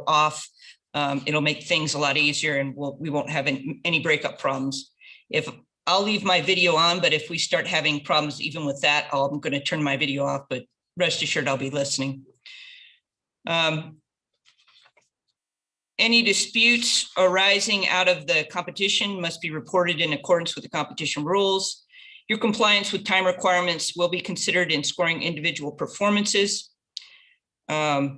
off. It'll make things a lot easier, and we won't have any breakup problems. I'll leave my video on, but if we start having problems even with that, I'm going to turn my video off, but rest assured I'll be listening. Any disputes arising out of the competition must be reported in accordance with the competition rules. Your compliance with time requirements will be considered in scoring individual performances. Why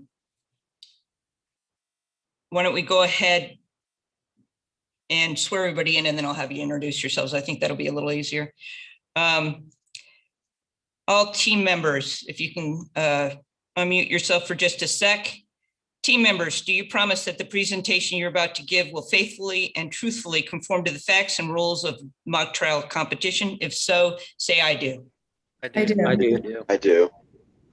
don't we go ahead and swear everybody in, and then I'll have you introduce yourselves. I think that'll be a little easier. All team members, if you can unmute yourself for just a sec. Team members, do you promise that the presentation you're about to give will faithfully and truthfully conform to the facts and rules of mock trial competition? If so, say I do. I do. I do.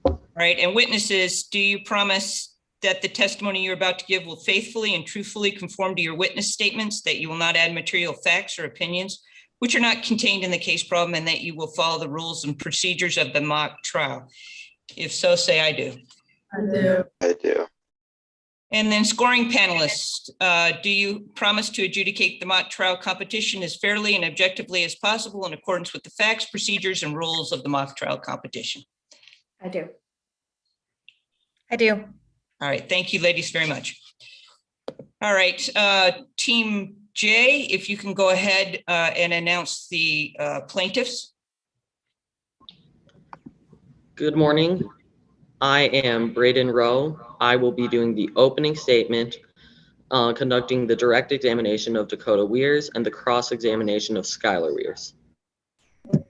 All right, and witnesses, do you promise that the testimony you're about to give will faithfully and truthfully conform to your witness statements, that you will not add material facts or opinions which are not contained in the case problem, and that you will follow the rules and procedures of the mock trial? If so, say I do. I do. I do. And then scoring panelists, do you promise to adjudicate the mock trial competition as fairly and objectively as possible in accordance with the facts, procedures, and rules of the mock trial competition? I do. I do. All right, thank you, ladies, very much. All right, Team J, if you can go ahead and announce the plaintiffs. Good morning. I am Braden Rowe. I will be doing the opening statement, conducting the direct examination of Dakota Weirs and the cross-examination of Skylar Weirs. Good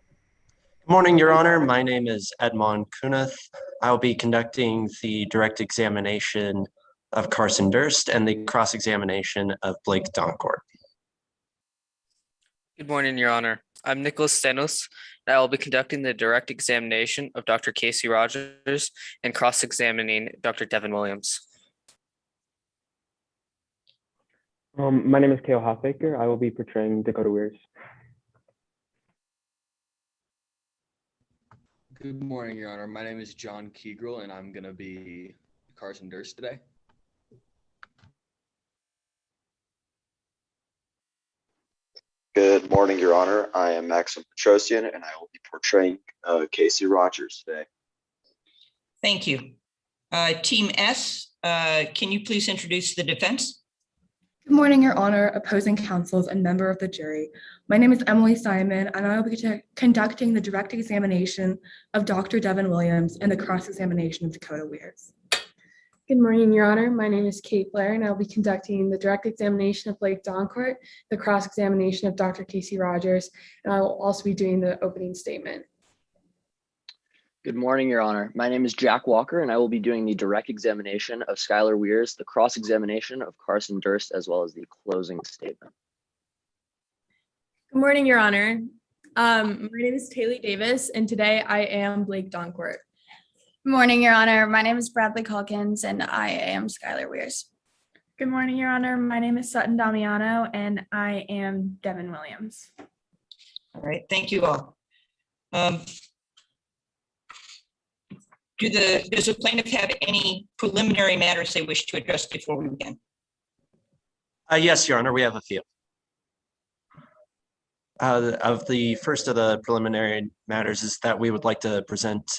morning, Your Honor. My name is Edmond Kunath. I'll be conducting the direct examination of Carson Durst and the cross-examination of Blake Doncourt. Good morning, Your Honor. I'm Nicholas Stenos, and I will be conducting the direct examination of Dr. Casey Rogers and cross-examining Dr. Devin Williams. My name is Kale Hofbaker. I will be portraying Dakota Weirs. Good morning, Your Honor. My name is John Keegrel, and I'm going to be Carson Durst today. Good morning, Your Honor. I am Maxim Petrosian, and I will be portraying Casey Rogers today. Thank you. Team S, can you please introduce the defense? Good morning, Your Honor, opposing counsels and member of the jury. My name is Emily Simon, and I will be conducting the direct examination of Dr. Devin Williams and the cross-examination of Dakota Weirs. Good morning, Your Honor. My name is Kate Blair, and I'll be conducting the direct examination of Blake Doncourt, the cross-examination of Dr. Casey Rogers, and I will also be doing the opening statement. Good morning, Your Honor. My name is Jack Walker, and I will be doing the direct examination of Skylar Weirs, the cross-examination of Carson Durst, as well as the closing statement. Good morning, Your Honor. My name is Taylor Davis, and today I am Blake Doncourt. Good morning, Your Honor. My name is Bradley Calkins, and I am Skylar Weirs. Good morning, Your Honor. My name is Sutton Damiano, and I am Devin Williams. All right, thank you all. Does the plaintiff have any preliminary matters they wish to address before we begin? Yes, Your Honor, we have a few. Of the first of the preliminary matters is that we would like to present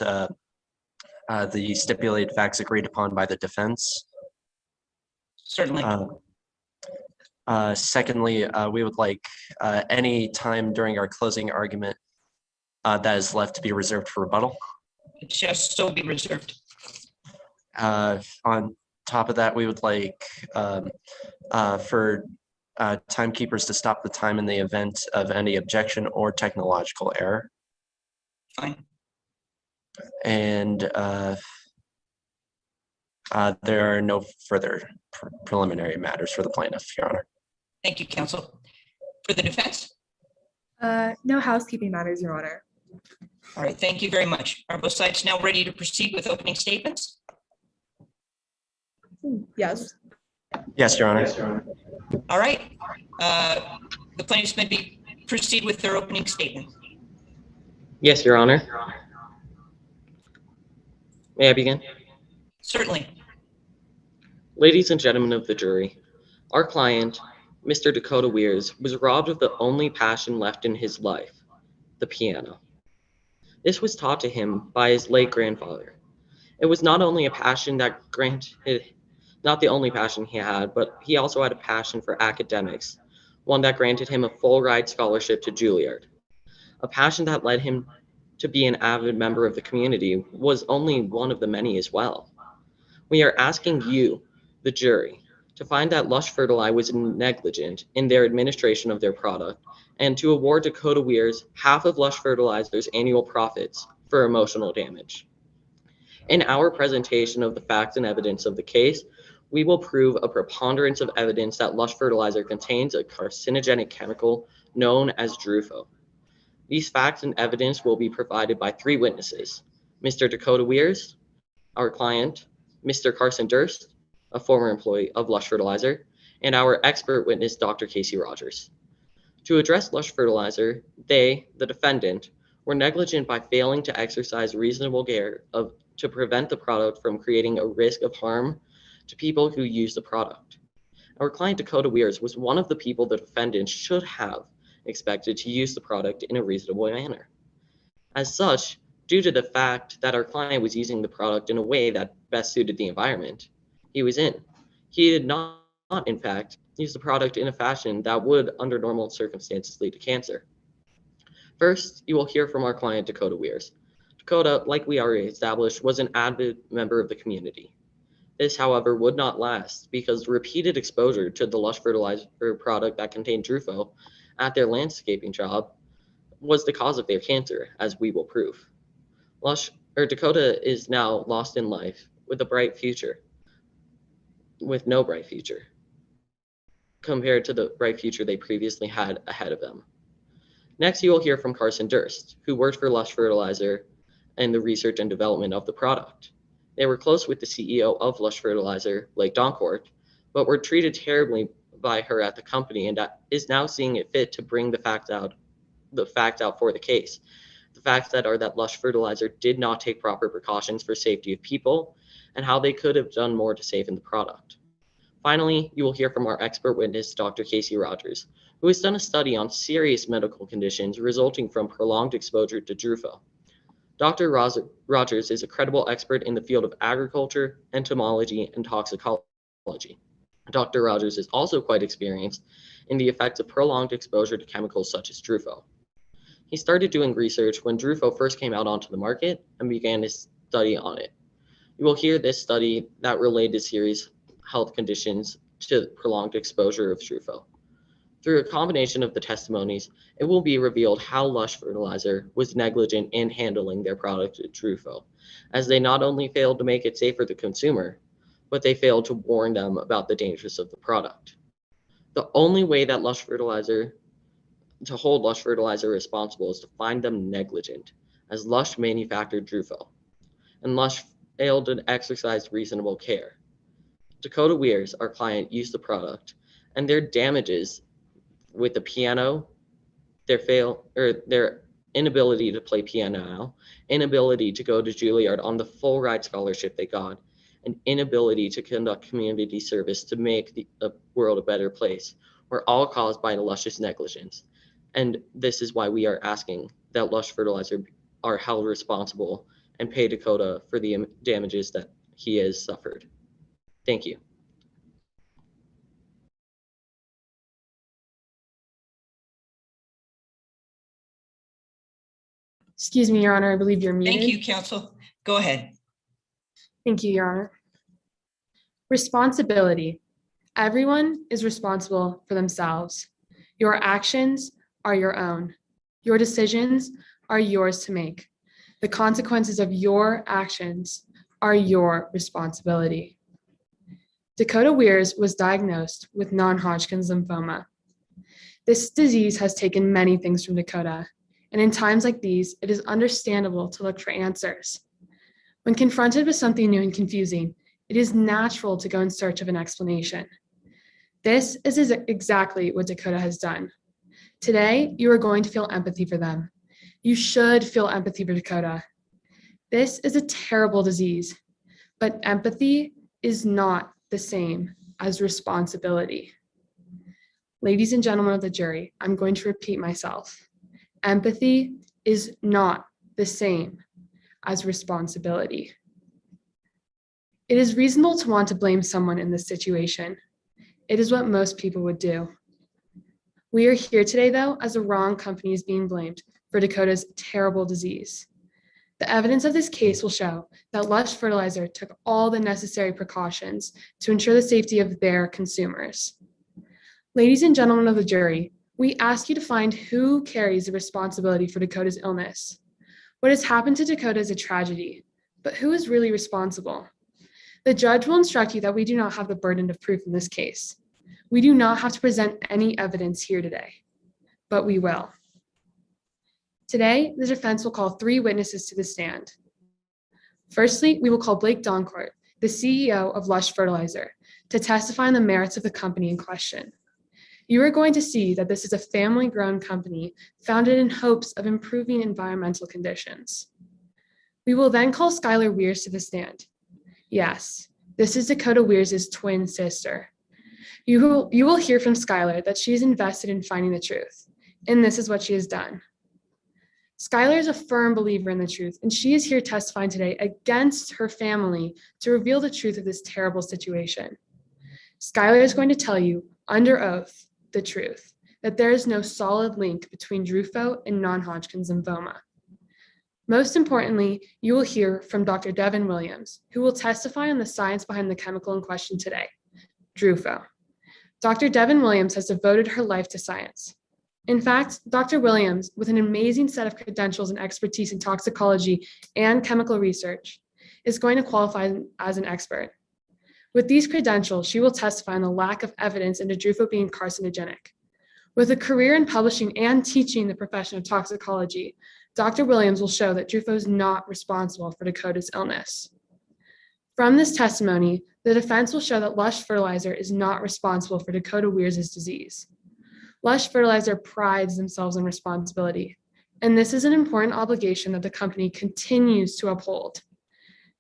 the stipulated facts agreed upon by the defense. Certainly. Secondly, we would like any time during our closing argument that is left to be reserved for rebuttal. It shall still be reserved. On top of that, we would like for timekeepers to stop the time in the event of any objection or technological error. Fine. And there are no further preliminary matters for the plaintiff, Your Honor. Thank you, counsel. For the defense? No housekeeping matters, Your Honor. All right, thank you very much. Are both sides now ready to proceed with opening statements? Yes. Yes, Your Honor. Yes, Your Honor. All right. The plaintiffs may proceed with their opening statement. Yes, Your Honor. May I begin? Certainly. Ladies and gentlemen of the jury, our client, Mr. Dakota Weirs, was robbed of the only passion left in his life, the piano. This was taught to him by his late grandfather. It was not only a passion that granted, not the only passion he had, but he also had a passion for academics, one that granted him a full ride scholarship to Juilliard. A passion that led him to be an avid member of the community was only one of the many as well. We are asking you, the jury, to find that Lush Fertili was negligent in their administration of their product and to award Dakota Weirs half of Lush Fertilizer's annual profits for emotional damage. In our presentation of the facts and evidence of the case, we will prove a preponderance of evidence that Lush Fertilizer contains a carcinogenic chemical known as Drufo. These facts and evidence will be provided by 3 witnesses: Mr. Dakota Weirs, our client, Mr. Carson Durst, a former employee of Lush Fertilizer, and our expert witness, Dr. Casey Rogers. To address Lush Fertilizer, they, the defendant, were negligent by failing to exercise reasonable care to prevent the product from creating a risk of harm to people who use the product. Our client, Dakota Weirs, was one of the people the defendant should have expected to use the product in a reasonable manner. As such, due to the fact that our client was using the product in a way that best suited the environment he was in, he did not, in fact, use the product in a fashion that would, under normal circumstances, lead to cancer. First, you will hear from our client, Dakota Weirs. Dakota, like we already established, was an avid member of the community. This, however, would not last because repeated exposure to the Lush Fertilizer product that contained Drufo at their landscaping job was the cause of their cancer, as we will prove. Dakota is now lost in life with no bright future, compared to the bright future they previously had ahead of them. Next, you will hear from Carson Durst, who worked for Lush Fertilizer and the research and development of the product. They were close with the CEO of Lush Fertilizer, Blake Doncourt, but were treated terribly by her at the company and is now seeing it fit to bring the fact out for the case. The facts that are that Lush Fertilizer did not take proper precautions for safety of people and how they could have done more to save in the product. Finally, you will hear from our expert witness, Dr. Casey Rogers, who has done a study on serious medical conditions resulting from prolonged exposure to Drufo. Dr. Rogers is a credible expert in the field of agriculture, entomology, and toxicology. Dr. Rogers is also quite experienced in the effects of prolonged exposure to chemicals such as Drufo. He started doing research when Drufo first came out onto the market and began his study on it. You will hear this study that related serious health conditions to prolonged exposure of Drufo. Through a combination of the testimonies, it will be revealed how Lush Fertilizer was negligent in handling their product Drufo, as they not only failed to make it safe for the consumer, but they failed to warn them about the dangers of the product. The only way that to hold Lush Fertilizer responsible is to find them negligent, as Lush manufactured Drufo, and Lush failed to exercise reasonable care. Dakota Weirs, our client, used the product, and their damages with the piano, their inability to play piano, inability to go to Juilliard on the full ride scholarship they got, and inability to conduct community service to make the world a better place were all caused by Lush's negligence. And this is why we are asking that Lush Fertilizer are held responsible and pay Dakota for the damages that he has suffered. Thank you. Excuse me, Your Honor, I believe you're muted. Thank you, counsel. Go ahead. Thank you, Your Honor. Responsibility. Everyone is responsible for themselves. Your actions are your own. Your decisions are yours to make. The consequences of your actions are your responsibility. Dakota Weirs was diagnosed with non-Hodgkin's lymphoma. This disease has taken many things from Dakota, and in times like these, it is understandable to look for answers. When confronted with something new and confusing, it is natural to go in search of an explanation. This is exactly what Dakota has done. Today, you are going to feel empathy for them. You should feel empathy for Dakota. This is a terrible disease, but empathy is not the the same as responsibility. Ladies and gentlemen of the jury, I'm going to repeat myself. Empathy is not the same as responsibility. It is reasonable to want to blame someone in this situation. It is what most people would do. We are here today, though, as the wrong company is being blamed for Dakota's terrible disease. The evidence of this case will show that Lush Fertilizer took all the necessary precautions to ensure the safety of their consumers. Ladies and gentlemen of the jury, we ask you to find who carries the responsibility for Dakota's illness. What has happened to Dakota is a tragedy, but who is really responsible? The judge will instruct you that we do not have the burden of proof in this case. We do not have to present any evidence here today, but we will. Today, the defense will call 3 witnesses to the stand. Firstly, we will call Blake Doncourt, the CEO of Lush Fertilizer, to testify on the merits of the company in question. You are going to see that this is a family-grown company founded in hopes of improving environmental conditions. We will then call Skylar Weirs to the stand. Yes, this is Dakota Weirs' twin sister. You will hear from Skylar that she is invested in finding the truth, and this is what she has done. Skylar is a firm believer in the truth, and she is here testifying today against her family to reveal the truth of this terrible situation. Skylar is going to tell you, under oath, the truth, that there is no solid link between Drufo and non-Hodgkin's lymphoma. Most importantly, you will hear from Dr. Devin Williams, who will testify on the science behind the chemical in question today, Drufo. Dr. Devin Williams has devoted her life to science. In fact, Dr. Williams, with an amazing set of credentials and expertise in toxicology and chemical research, is going to qualify as an expert. With these credentials, she will testify on the lack of evidence into Drufo being carcinogenic. With a career in publishing and teaching the profession of toxicology, Dr. Williams will show that Drufo is not responsible for Dakota's illness. From this testimony, the defense will show that Lush Fertilizer is not responsible for Dakota Weirs' disease. Lush Fertilizer prides themselves on responsibility, and this is an important obligation that the company continues to uphold.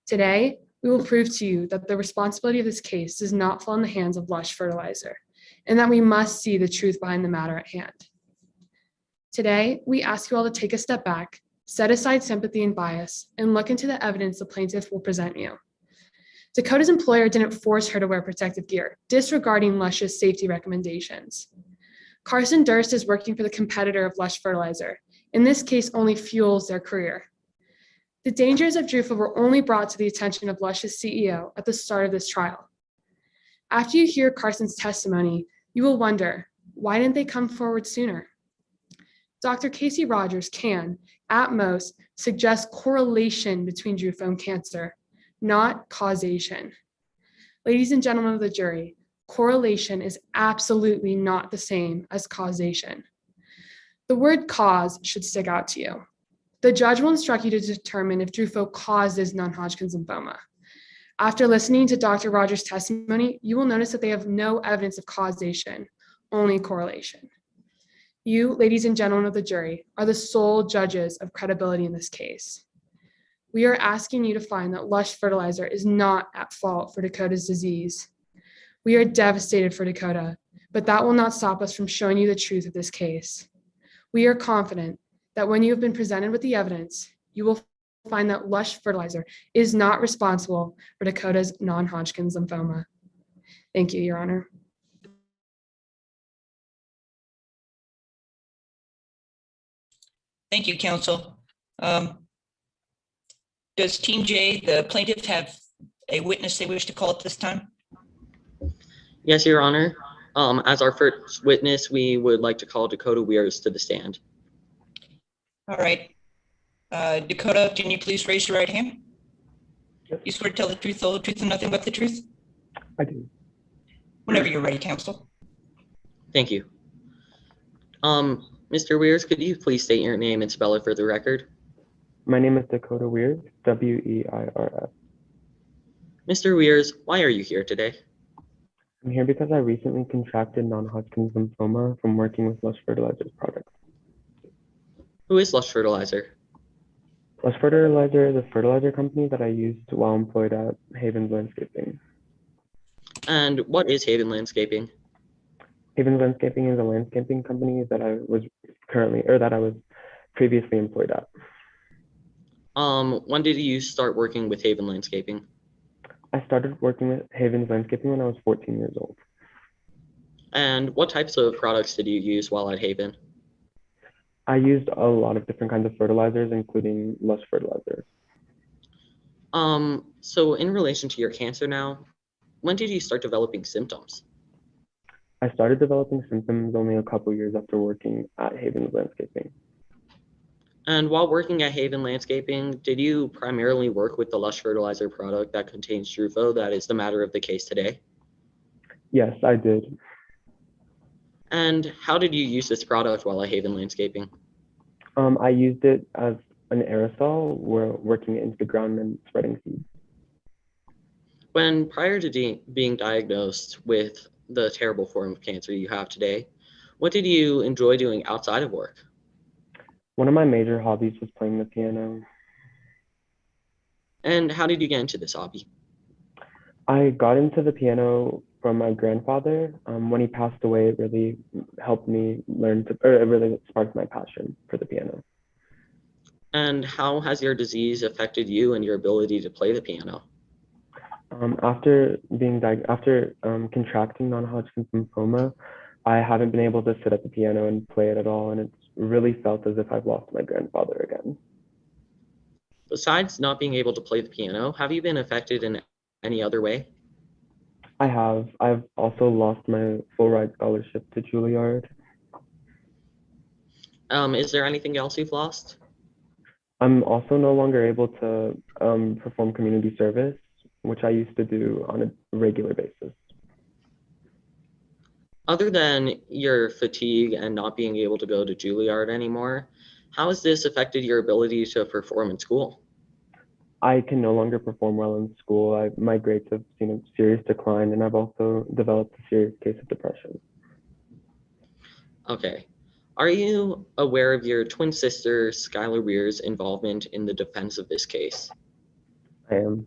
Today, we will prove to you that the responsibility of this case does not fall in the hands of Lush Fertilizer, and that we must see the truth behind the matter at hand. Today, we ask you all to take a step back, set aside sympathy and bias, and look into the evidence the plaintiff will present you. Dakota's employer didn't force her to wear protective gear, disregarding Lush's safety recommendations. Carson Durst is working for the competitor of Lush Fertilizer. In this case, only fuels their career. The dangers of Drufo were only brought to the attention of Lush's CEO at the start of this trial. After you hear Carson's testimony, you will wonder, why didn't they come forward sooner? Dr. Casey Rogers can, at most, suggest correlation between Drufo and cancer, not causation. Ladies and gentlemen of the jury, correlation is absolutely not the same as causation. The word cause should stick out to you. The judge will instruct you to determine if Drufo causes non-Hodgkin's lymphoma. After listening to Dr. Rogers' testimony, you will notice that they have no evidence of causation, only correlation. You, ladies and gentlemen of the jury, are the sole judges of credibility in this case. We are asking you to find that Lush Fertilizer is not at fault for Dakota's disease. We are devastated for Dakota, but that will not stop us from showing you the truth of this case. We are confident that when you have been presented with the evidence, you will find that Lush Fertilizer is not responsible for Dakota's non-Hodgkin's lymphoma. Thank you, Your Honor. Thank you, counsel. Does Team J, the plaintiff, have a witness they wish to call at this time? Yes, Your Honor. As our first witness, we would like to call Dakota Weirs to the stand. All right. Dakota, can you please raise your right hand? Yes. You swear to tell the truth, the whole truth, and nothing but the truth? I do. Whenever you're ready, counsel. Thank you. Mr. Weirs, could you please state your name and spell it for the record? My name is Dakota Weirs, W-E-I-R-S. Mr. Weirs, why are you here today? I'm here because I recently contracted non-Hodgkin's lymphoma from working with Lush Fertilizer's products. Who is Lush Fertilizer? Lush Fertilizer is a fertilizer company that I used while employed at Havens Landscaping. And what is Haven Landscaping? Haven Landscaping is a landscaping company that I was previously employed at. When did you start working with Haven Landscaping? I started working with Haven's Landscaping when I was 14 years old. And what types of products did you use while at Haven? I used a lot of different kinds of fertilizers, including Lush fertilizer. So in relation to your cancer now, when did you start developing symptoms? I started developing symptoms only a couple years after working at Haven's Landscaping. And while working at Haven Landscaping, did you primarily work with the Lush fertilizer product that contains Trufo that is the matter of the case today? Yes, I did. And how did you use this product while at Haven Landscaping? I used it as an aerosol, where working it into the ground and spreading seeds. When prior to being diagnosed with the terrible form of cancer you have today, what did you enjoy doing outside of work? One of my major hobbies was playing the piano. And how did you get into this hobby? I got into the piano from my grandfather. When he passed away, it really helped me it really sparked my passion for the piano. And how has your disease affected you and your ability to play the piano? After contracting non-Hodgkin's lymphoma, I haven't been able to sit at the piano and play it at all, and it's really felt as if I've lost my grandfather again. Besides not being able to play the piano, have you been affected in any other way? I have. I've also lost my full ride scholarship to Juilliard. Is there anything else you've lost? I'm also no longer able to perform community service, which I used to do on a regular basis. Other than your fatigue and not being able to go to Juilliard anymore, how has this affected your ability to perform in school? I can no longer perform well in school. My grades have seen a serious decline, and I've also developed a serious case of depression. Okay. Are you aware of your twin sister, Skylar Weir's involvement in the defense of this case? I am.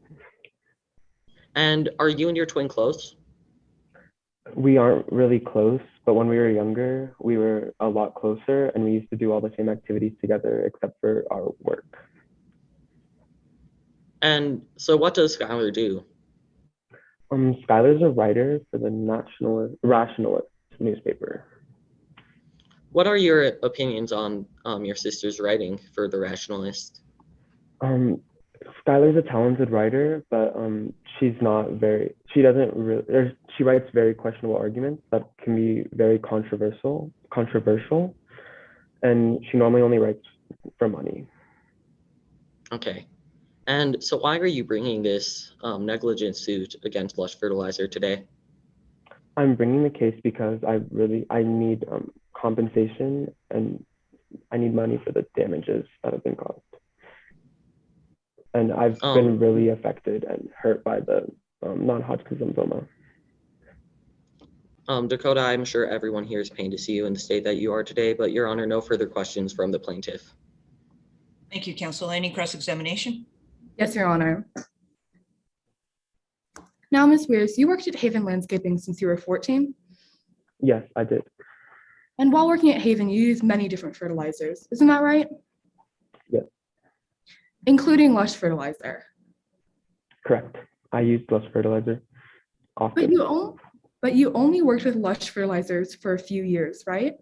And are you and your twin close? We aren't really close, but when we were younger, we were a lot closer, and we used to do all the same activities together except for our work. And so what does Skylar do? Skylar's a writer for the Rationalist newspaper. What are your opinions on your sister's writing for the Rationalist? Skylar's a talented writer, but she writes very questionable arguments that can be very controversial, and she normally only writes for money. Okay. And so why are you bringing this negligence suit against Lush Fertilizer today? I'm bringing the case because I need compensation, and I need money for the damages that have been caused. And I've been really affected and hurt by the non-Hodgkin's lymphoma. Dakota, I'm sure everyone here is pained to see you in the state that you are today, but Your Honor, no further questions from the plaintiff. Thank you, counsel. Any cross-examination? Yes, Your Honor. Now, Ms. Weirs, you worked at Haven Landscaping since you were 14? Yes, I did. And while working at Haven, you used many different fertilizers. Isn't that right? Yes. Including Lush fertilizer. Correct. I used Lush fertilizer often. But you only worked with Lush fertilizers for a few years, right?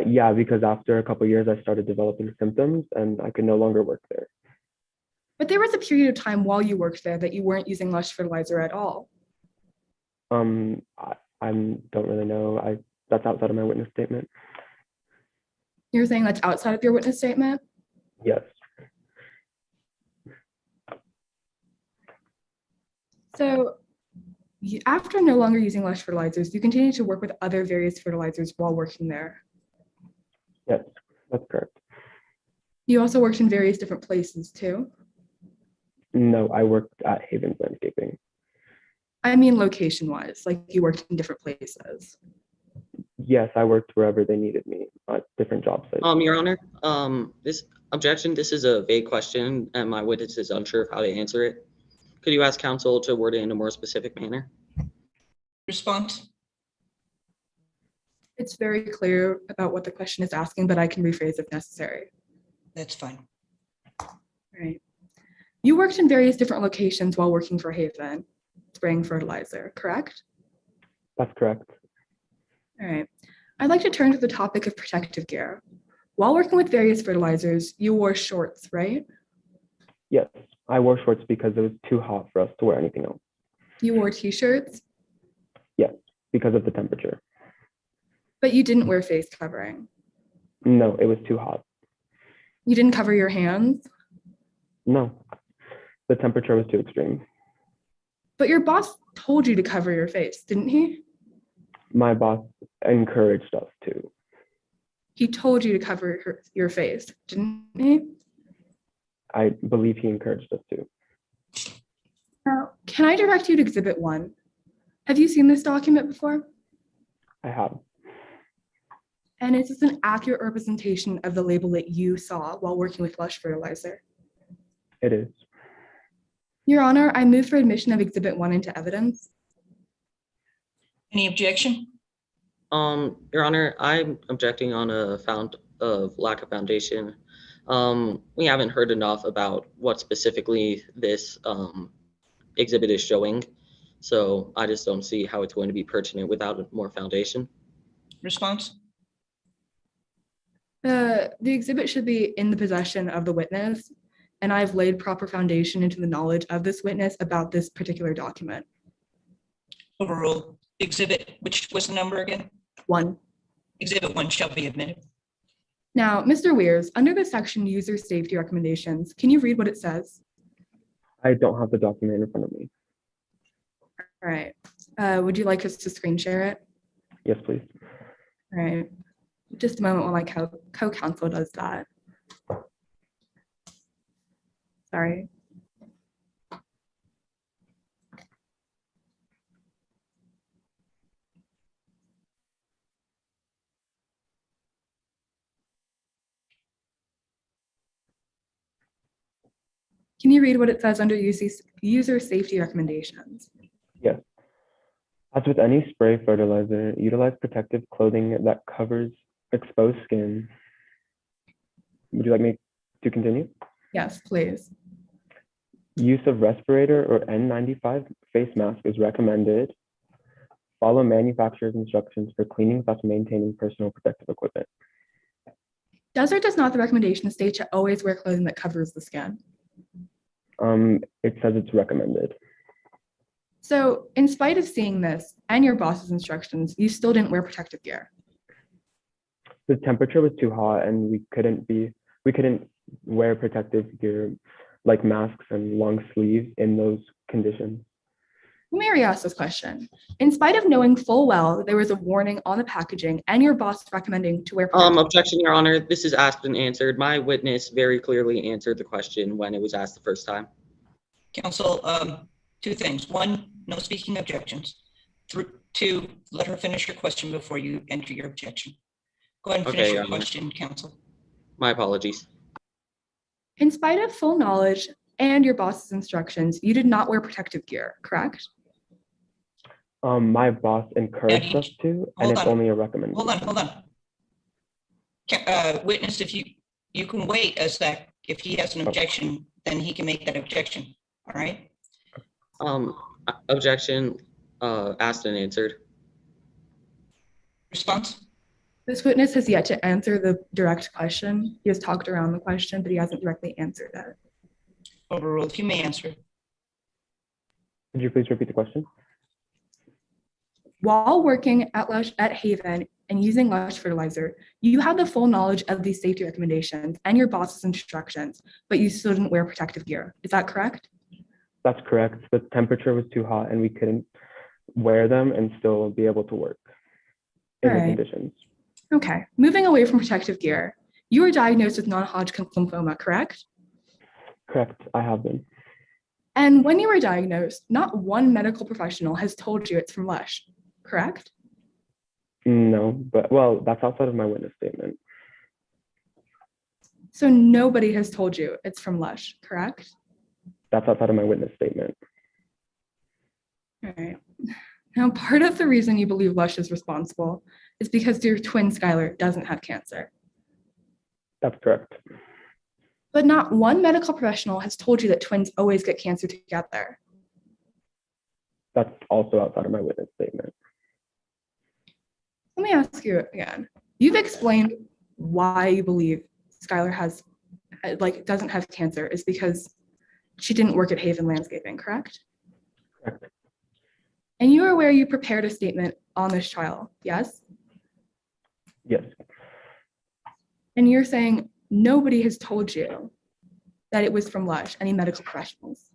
Yeah, because after a couple of years, I started developing symptoms and I could no longer work there. But there was a period of time while you worked there that you weren't using Lush fertilizer at all. I don't really know. That's outside of my witness statement. You're saying that's outside of your witness statement? Yes. So after no longer using Lush fertilizers, you continue to work with other various fertilizers while working there. Yes, that's correct. You also worked in various different places too? No, I worked at Haven's Landscaping. I mean location-wise, like you worked in different places. Yes, I worked wherever they needed me at different job sites. Your Honor, this is a vague question and my witness is unsure of how to answer it. Could you ask counsel to word it in a more specific manner? Response? It's very clear about what the question is asking, but I can rephrase if necessary. That's fine. Right. You worked in various different locations while working for Haven, spraying fertilizer, correct? That's correct. All right. I'd like to turn to the topic of protective gear. While working with various fertilizers, you wore shorts, right? Yes, I wore shorts because it was too hot for us to wear anything else. You wore t-shirts, Yes, because of the temperature. but you didn't wear face covering. No, it was too hot. You didn't cover your hands, No, the temperature was too extreme. but your boss told you to cover your face, didn't he? My boss encouraged us to. He told you to cover your face, didn't he? I believe he encouraged us to. Now, can I direct you to Exhibit 1? Have you seen this document before? I have. And is this an accurate representation of the label that you saw while working with Lush Fertilizer? It is. Your Honor, I move for admission of Exhibit 1 into evidence. Any objection? Your Honor, I'm objecting on a lack of foundation. We haven't heard enough about what specifically this exhibit is showing, so I just don't see how it's going to be pertinent without more foundation. Response? The exhibit should be in the possession of the witness, and I've laid proper foundation into the knowledge of this witness about this particular document. Overruled. Exhibit, which was the number again? 1. Exhibit 1 shall be admitted. Now, Mr. Weirs, under the section User Safety Recommendations, can you read what it says? I don't have the document in front of me. All right. Would you like us to screen share it? Yes, please. All right. Just a moment while my co-counsel does that. Sorry. Can you read what it says under user safety recommendations? Yes. As with any spray fertilizer, utilize protective clothing that covers exposed skin. Would you like me to continue? Yes, please. Use of respirator or N95 face mask is recommended. Follow manufacturer's instructions for cleaning thus maintaining personal protective equipment. Does or does not the recommendation state to always wear clothing that covers the skin? It says it's recommended. So in spite of seeing this and your boss's instructions, you still didn't wear protective gear. The temperature was too hot and we couldn't wear protective gear like masks and long sleeves in those conditions. Let me re-ask this question. In spite of knowing full well that there was a warning on the packaging and your boss recommending to wear protective Objection, Your Honor. This is asked and answered. My witness very clearly answered the question when it was asked the first time. Counsel, 2 things. 1, no speaking objections. 2, let her finish her question before you enter your objection. Go ahead and finish your question, counsel. My apologies. In spite of full knowledge and your boss's instructions, you did not wear protective gear, correct? My boss encouraged us to, and it's only a recommendation. Hold on. Witness, if you can wait a sec. If he has an objection, then he can make that objection. All right. Objection, asked and answered. Response? This witness has yet to answer the direct question. He has talked around the question, but he hasn't directly answered it. Overruled. You may answer. Could you please repeat the question? While working at Haven and using Lush Fertilizer, you had the full knowledge of these safety recommendations and your boss's instructions, but you still didn't wear protective gear. Is that correct? That's correct. The temperature was too hot and we couldn't wear them and still be able to work in the conditions. Okay, moving away from protective gear, you were diagnosed with non-Hodgkin's lymphoma, correct? Correct, I have been. And when you were diagnosed, not one medical professional has told you it's from Lush, correct? No, but well, that's outside of my witness statement. So nobody has told you it's from Lush, correct? That's outside of my witness statement. All right. Now, part of the reason you believe Lush is responsible is because your twin Skylar doesn't have cancer. That's correct. But not one medical professional has told you that twins always get cancer together. That's also outside of my witness statement. Let me ask you again. You've explained why you believe Skylar doesn't have cancer is because she didn't work at Haven Landscaping, correct? Correct. And you are aware you prepared a statement on this trial, yes? Yes. And you're saying nobody has told you that it was from Lush, any medical professionals?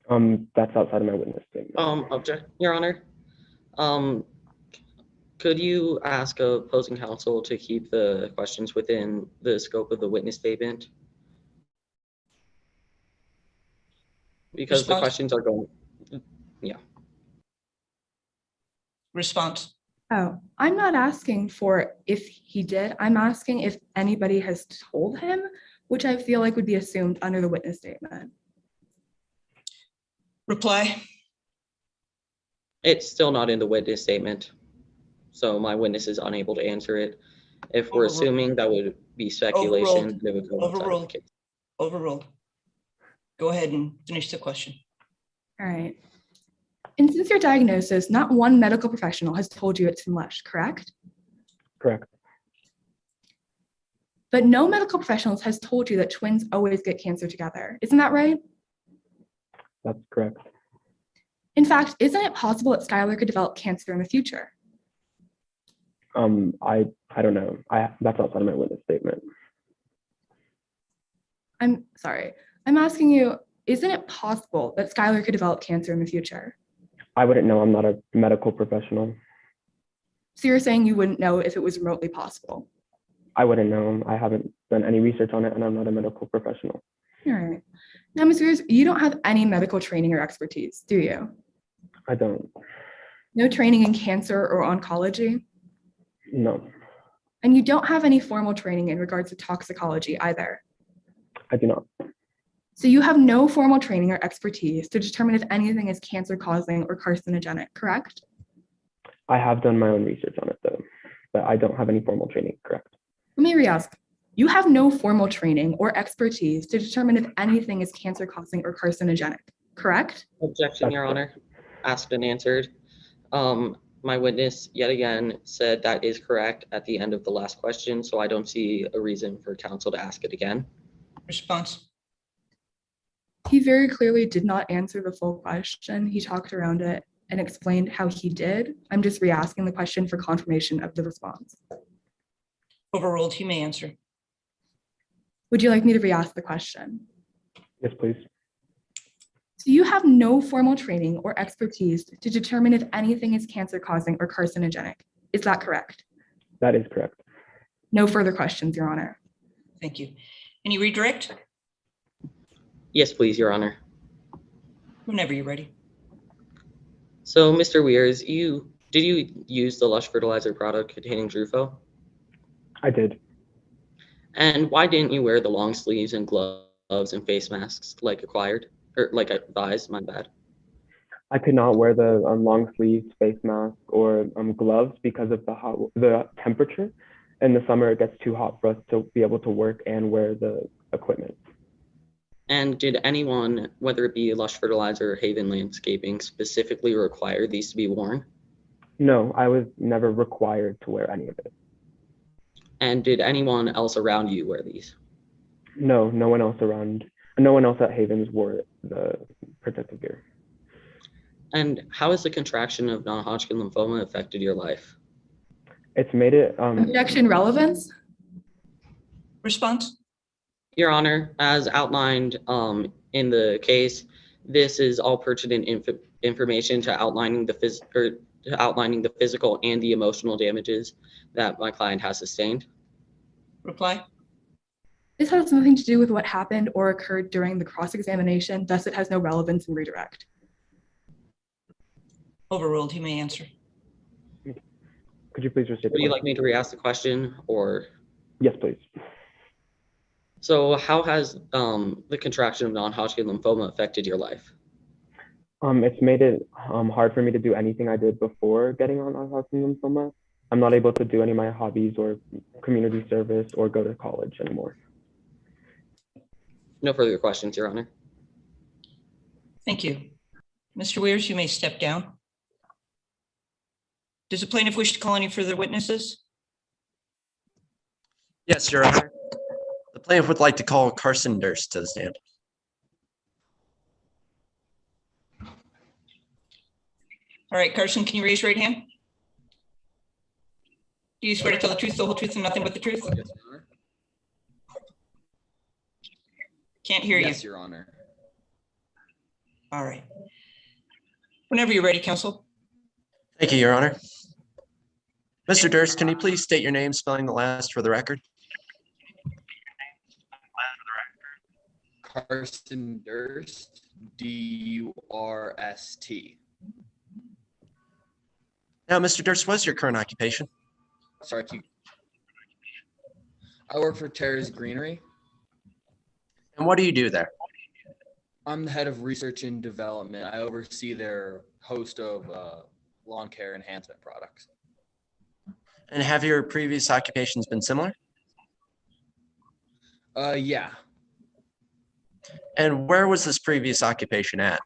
That's outside of my witness statement. Object, Your Honor. Could you ask opposing counsel to keep the questions within the scope of the witness statement? Because the Response? questions are going, yeah. Response. Oh, I'm not asking for if he did. I'm asking if anybody has told him, which I feel like would be assumed under the witness statement. Reply. It's still not in the witness statement, so my witness is unable to answer it. If we're Overruled. assuming that would be speculation, it would go outside of the Overruled. case. Overruled. Go ahead and finish the question. All right. And since your diagnosis, not one medical professional has told you it's from Lush, correct? Correct. But no medical professionals has told you that twins always get cancer together. Isn't that right? That's correct. In fact, isn't it possible that Skylar could develop cancer in the future? I don't know. That's outside of my witness statement. I'm sorry. I'm asking you, isn't it possible that Skylar could develop cancer in the future? I wouldn't know. I'm not a medical professional. So you're saying you wouldn't know if it was remotely possible? I wouldn't know. I haven't done any research on it, and I'm not a medical professional. All right. Now, Ms. Weers, you don't have any medical training or expertise, do you? I don't. No training in cancer or oncology? No, And you don't have any formal training in regards to toxicology either? I do not. So you have no formal training or expertise to determine if anything is cancer-causing or carcinogenic, correct? I have done my own research on it, though, but I don't have any formal training, correct? Let me re-ask. You have no formal training or expertise to determine if anything is cancer-causing or carcinogenic, correct? Objection, Your Honor. Asked and answered. My witness, yet again, said that is correct at the end of the last question, so I don't see a reason for counsel to ask it again. Response. He very clearly did not answer the full question. He talked around it and explained how he did. I'm just re-asking the question for confirmation of the response. Overruled. He may answer. Would you like me to re-ask the question? Yes, please. So you have no formal training or expertise to determine if anything is cancer-causing or carcinogenic. Is that correct? That is correct. No further questions, Your Honor. Thank you. Any redirect? Yes, please, Your Honor. Whenever you're ready. So, Mr. Weers, did you use the Lush fertilizer product containing Drufo? I did. And why didn't you wear the long sleeves and gloves and face masks like advised? My bad. I could not wear the long sleeves, face mask, or gloves because of the temperature. In the summer, it gets too hot for us to be able to work and wear the equipment. And did anyone, whether it be Lush Fertilizer or Haven Landscaping, specifically require these to be worn? No, I was never required to wear any of it. And did anyone else around you wear these? No, no one else at Havens wore the protective gear. And how has the contraction of non-Hodgkin lymphoma affected your life? It's made it. Objection relevance? Response. Your Honor, as outlined in the case, this is all pertinent information to outlining the physical and the emotional damages that my client has sustained. Reply. This has nothing to do with what happened or occurred during the cross-examination, thus it has no relevance in redirect. Overruled. He may answer. Could you please restate the question? Would you like me to re-ask the question, or? Yes, please. So how has the contraction of non-Hodgkin lymphoma affected your life? It's made it hard for me to do anything I did before getting on autism lymphoma. I'm not able to do any of my hobbies or community service or go to college anymore. No further questions, Your Honor. Thank you. Mr. Weirs, you may step down. Does the plaintiff wish to call any further witnesses? Yes, Your Honor. The plaintiff would like to call Carson Durst to the stand. All right, Carson, can you raise your right hand? Do you swear to tell the truth, the whole truth, and nothing but the truth? Yes, Your Honor. Can't hear you. Yes, Your Honor. All right. Whenever you're ready, counsel. Thank you, Your Honor. Mr. Durst, can you please state your name, spelling the last for the record? Carson Durst, D-U-R-S-T. Now, Mr. Durst, what's your current occupation? Sorry, I work for Terrace Greenery. And what do you do there? I'm the head of research and development. I oversee their host of lawn care enhancement products. And have your previous occupations been similar? Yeah. And where was this previous occupation at?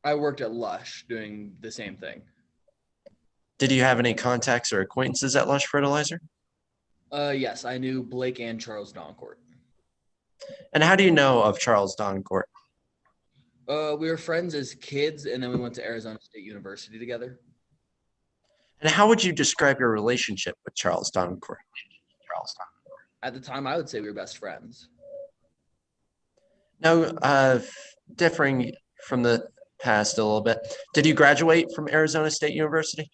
I worked at Lush doing the same thing. Did you have any contacts or acquaintances at Lush Fertilizer? Yes, I knew Blake and Charles Doncourt. And how do you know of Charles Doncourt? We were friends as kids, and then we went to Arizona State University together. And how would you describe your relationship with Charles Doncourt? At the time, I would say we were best friends. Now, differing from the past a little bit, did you graduate from Arizona State University?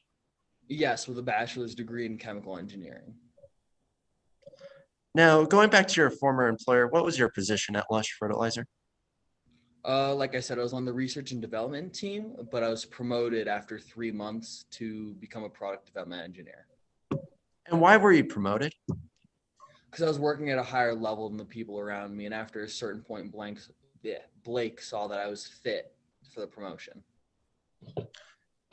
Yes, with a bachelor's degree in chemical engineering. Now, going back to your former employer, what was your position at Lush Fertilizer? Like I said, I was on the research and development team, but I was promoted after 3 months to become a product development engineer. And why were you promoted? Because I was working at a higher level than the people around me, and after a certain point, Blake saw that I was fit for the promotion.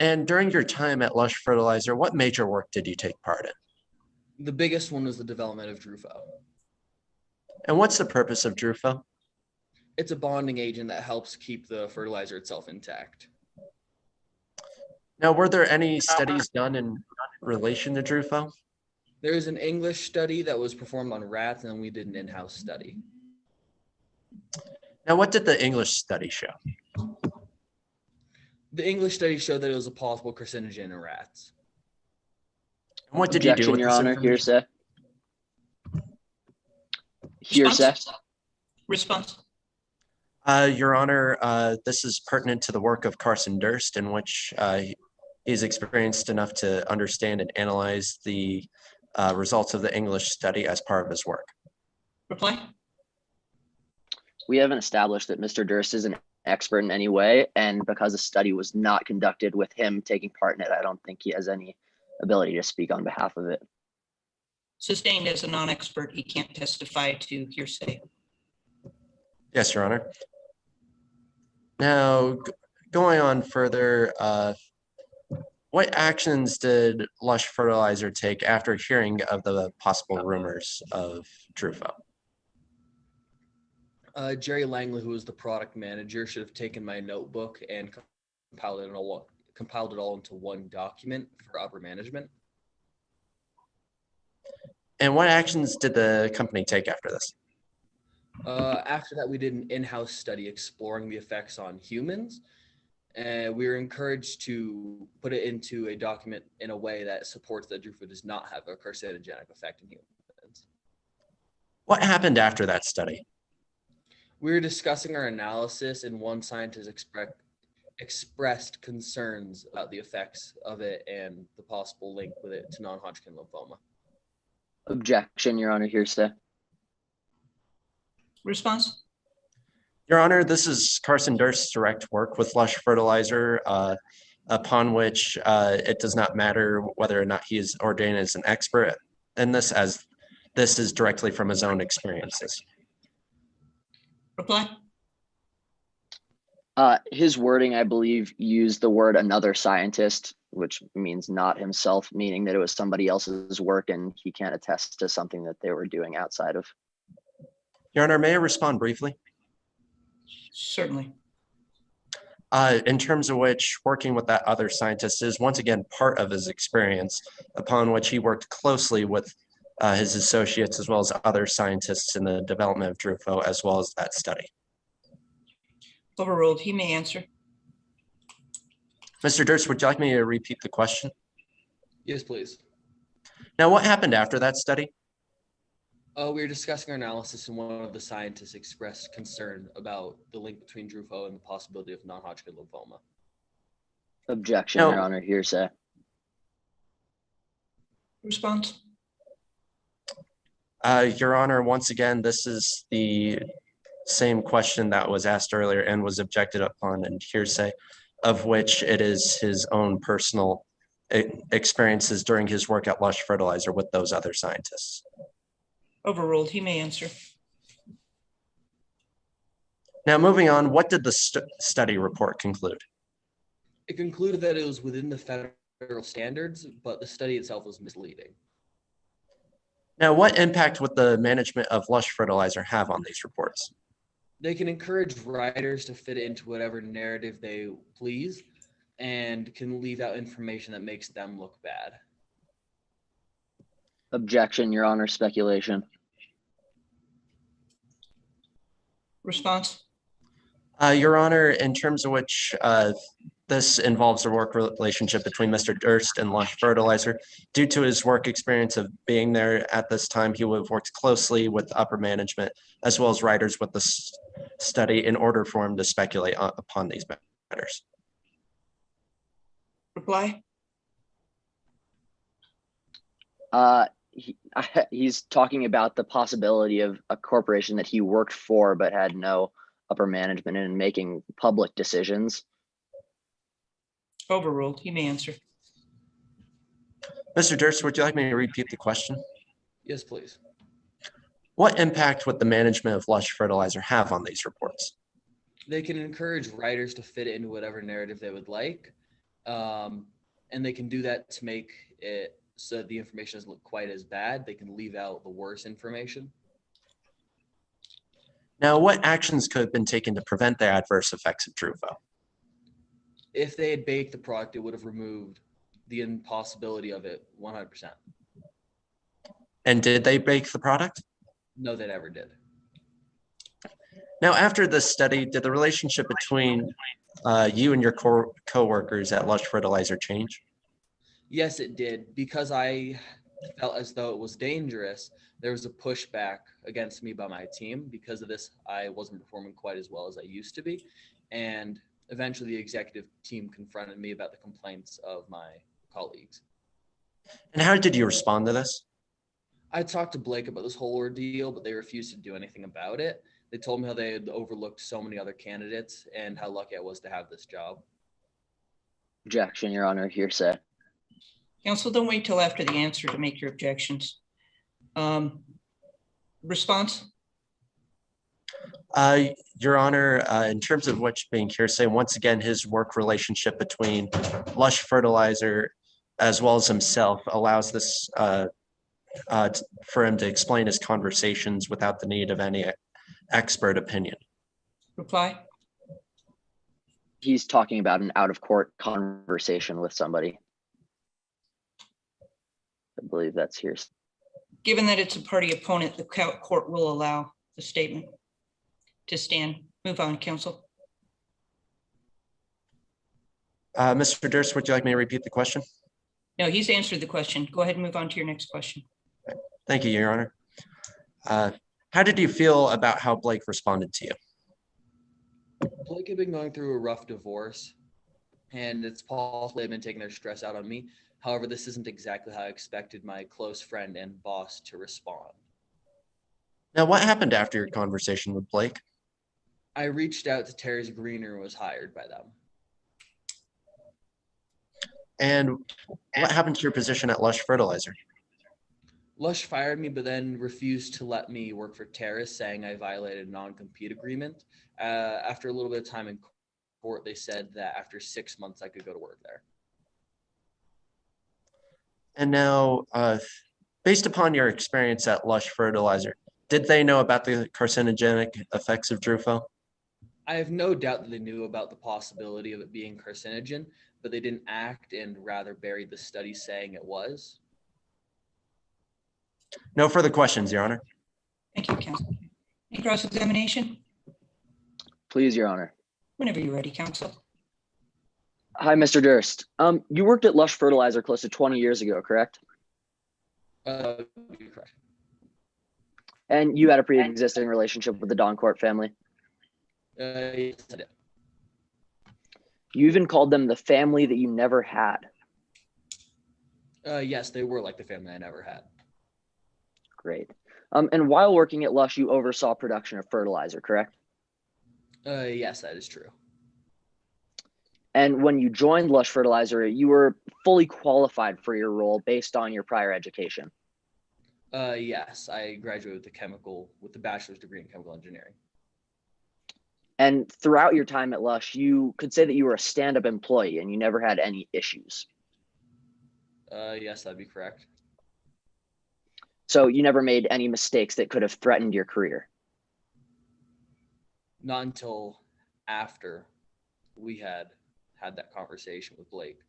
And during your time at Lush Fertilizer, what major work did you take part in? The biggest one was the development of Drufo. And what's the purpose of Drufo? It's a bonding agent that helps keep the fertilizer itself intact. Now, were there any studies done in relation to Drufo? There was an English study that was performed on rats, and then we did an in-house study. Now, what did the English study show? The English study showed that it was a possible carcinogen in rats. And what did you do with Your this Honor, information? hearsay. Response. Your Honor, this is pertinent to the work of Carson Durst, in which he is experienced enough to understand and analyze the results of the English study as part of his work. Reply. We haven't established that Mr. Durst is an expert in any way, and because the study was not conducted with him taking part in it, I don't think he has any ability to speak on behalf of it. Sustained as a non-expert, he can't testify to hearsay. Yes, Your Honor. Now, going on further, what actions did Lush Fertilizer take after hearing of the possible rumors of Drufo? Jerry Langley, who was the product manager, should have taken my notebook and compiled it all into one document for upper management. And what actions did the company take after this? After that, we did an in-house study exploring the effects on humans. And we were encouraged to put it into a document in a way that supports that Drufo does not have a carcinogenic effect in humans. What happened after that study? We were discussing our analysis, and one scientist expressed concerns about the effects of it and the possible link with it to non-Hodgkin lymphoma. Objection, Your Honor, hearsay. Response. Your Honor, this is Carson Durst's direct work with Lush Fertilizer, upon which it does not matter whether or not he is ordained as an expert in this, as this is directly from his own experiences. Reply. His wording, I believe, used the word another scientist, which means not himself, meaning that it was somebody else's work and he can't attest to something that they were doing outside of. Your Honor, may I respond briefly? Certainly. In terms of which working with that other scientist is once again part of his experience, upon which he worked closely with his associates as well as other scientists in the development of Drufo, as well as that study. Overruled. He may answer. Mr. Durst, would you like me to repeat the question? Yes, please. Now, what happened after that study? We were discussing our analysis, and one of the scientists expressed concern about the link between Drufo and the possibility of non-Hodgkin lymphoma. Objection, No. Your Honor, hearsay. Response. Your Honor, once again, this is the same question that was asked earlier and was objected upon in hearsay, of which it is his own personal experiences during his work at Lush Fertilizer with those other scientists. Overruled. He may answer. Now, moving on, what did the study report conclude? It concluded that it was within the federal standards, but the study itself was misleading. Now, what impact would the management of Lush Fertilizer have on these reports? They can encourage writers to fit it into whatever narrative they please and can leave out information that makes them look bad. Objection, Your Honor, speculation. Response. Your Honor, in terms of which this involves a work relationship between Mr. Durst and Lush Fertilizer. Due to his work experience of being there at this time, he would have worked closely with upper management as well as writers with the study in order for him to speculate upon these matters. Reply. He's talking about the possibility of a corporation that he worked for but had no upper management in making public decisions. Overruled. He may answer. Mr. Durst, would you like me to repeat the question? Yes, please. What impact would the management of Lush Fertilizer have on these reports? They can encourage writers to fit it into whatever narrative they would like. And they can do that to make it so that the information doesn't look quite as bad. They can leave out the worse information. Now, what actions could have been taken to prevent the adverse effects of Drufo? If they had baked the product, it would have removed the impossibility of it 100%. And did they bake the product? No, they never did. Now, after this study, did the relationship between you and your co-workers at Lush Fertilizer change? Yes, it did. Because I felt as though it was dangerous, there was a pushback against me by my team. Because of this, I wasn't performing quite as well as I used to be. And eventually the executive team confronted me about the complaints of my colleagues. And how did you respond to this? I talked to Blake about this whole ordeal, but they refused to do anything about it. They told me how they had overlooked so many other candidates and how lucky I was to have this job. Objection, Your Honor, hearsay. Counsel, don't wait till after the answer to make your objections. Response? Your Honor, in terms of which being hearsay, once again, his work relationship between Lush Fertilizer as well as himself allows this for him to explain his conversations without the need of any expert opinion. Reply. He's talking about an out-of-court conversation with somebody. I believe that's hearsay. Given that it's a party opponent, the court will allow the statement to stand. Move on, counsel. Mr. Durst, would you like me to repeat the question? No, he's answered the question. Go ahead and move on to your next question. Thank you, Your Honor. How did you feel about how Blake responded to you? Blake had been going through a rough divorce, and it's possible they've been taking their stress out on me. However, this isn't exactly how I expected my close friend and boss to respond. Now, what happened after your conversation with Blake? I reached out to Terry's Greener and was hired by them. And what happened to your position at Lush Fertilizer? Lush fired me, but then refused to let me work for Terrace, saying I violated a non-compete agreement. After a little bit of time in report, they said that after 6 months, I could go to work there. And now, based upon your experience at Lush Fertilizer, did they know about the carcinogenic effects of Drufo? I have no doubt that they knew about the possibility of it being carcinogen, but they didn't act and rather buried the study saying it was. No further questions, Your Honor. Thank you, counsel. Any cross-examination? Please, Your Honor. Whenever you're ready, counsel. Hi, Mr. Durst. You worked at Lush Fertilizer close to 20 years ago, correct? Correct. And you had a pre-existing relationship with the Doncourt family? Yes, I did. You even called them the family that you never had. Yes, they were like the family I never had. Great. And while working at Lush, you oversaw production of fertilizer, correct? Yes, that is true. And when you joined Lush Fertilizer, you were fully qualified for your role based on your prior education. Yes, I graduated with the bachelor's degree in chemical engineering. And throughout your time at Lush, you could say that you were a stand-up employee and you never had any issues. Yes, that'd be correct. So you never made any mistakes that could have threatened your career. Not until after we had that conversation with Blake,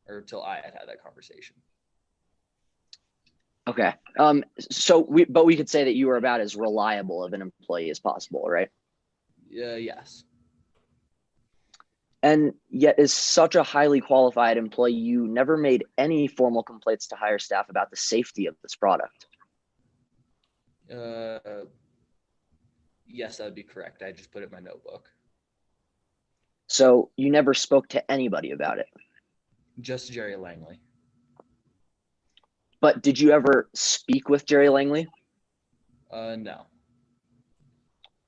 or until I had that conversation. Okay. But we could say that you were about as reliable of an employee as possible, right? Yes. And yet, as such a highly qualified employee, you never made any formal complaints to higher staff about the safety of this product. Yes, that would be correct. I just put it in my notebook. So you never spoke to anybody about it? Just Jerry Langley. But did you ever speak with Jerry Langley? No.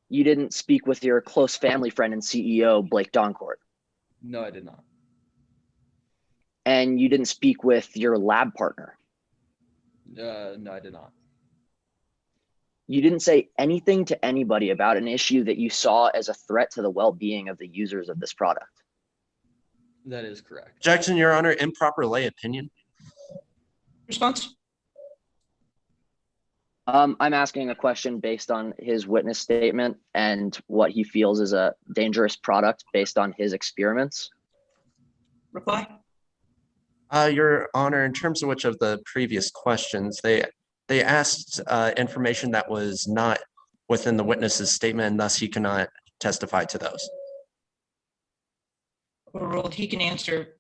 You didn't speak with your close family friend and CEO, Blake Doncourt? No, I did not. And you didn't speak with your lab partner? No, I did not. You didn't say anything to anybody about an issue that you saw as a threat to the well-being of the users of this product? That is correct. Objection, Your Honor. Improper lay opinion. Response? I'm asking a question based on his witness statement and what he feels is a dangerous product based on his experiments. Reply. Your Honor, in terms of which of the previous questions, they asked information that was not within the witness's statement, and thus he cannot testify to those. Overruled. He can answer.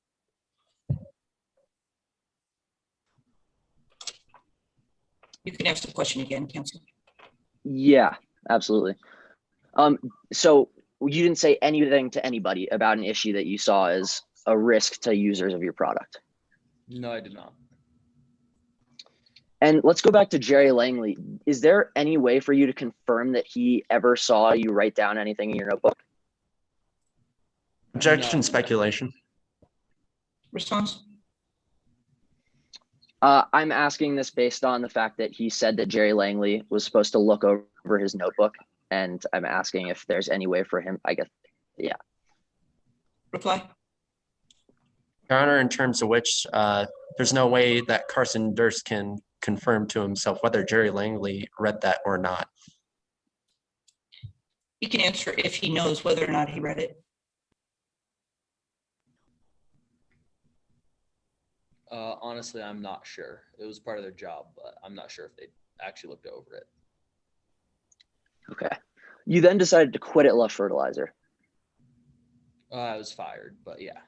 You can ask the question again, counsel. Yeah, absolutely. So you didn't say anything to anybody about an issue that you saw as a risk to users of your product? No, I did not. And let's go back to Jerry Langley. Is there any way for you to confirm that he ever saw you write down anything in your notebook? Objection, No. speculation. Response? I'm asking this based on the fact that he said that Jerry Langley was supposed to look over his notebook, and I'm asking if there's any way for him, I guess, yeah. Reply. Your Honor, in terms of which there's no way that Carson Durst can confirm to himself whether Jerry Langley read that or not. He can answer if he knows whether or not he read it. Honestly, I'm not sure. It was part of their job, but I'm not sure if they actually looked over it. Okay. You then decided to quit at Lush Fertilizer. I was fired, but yeah.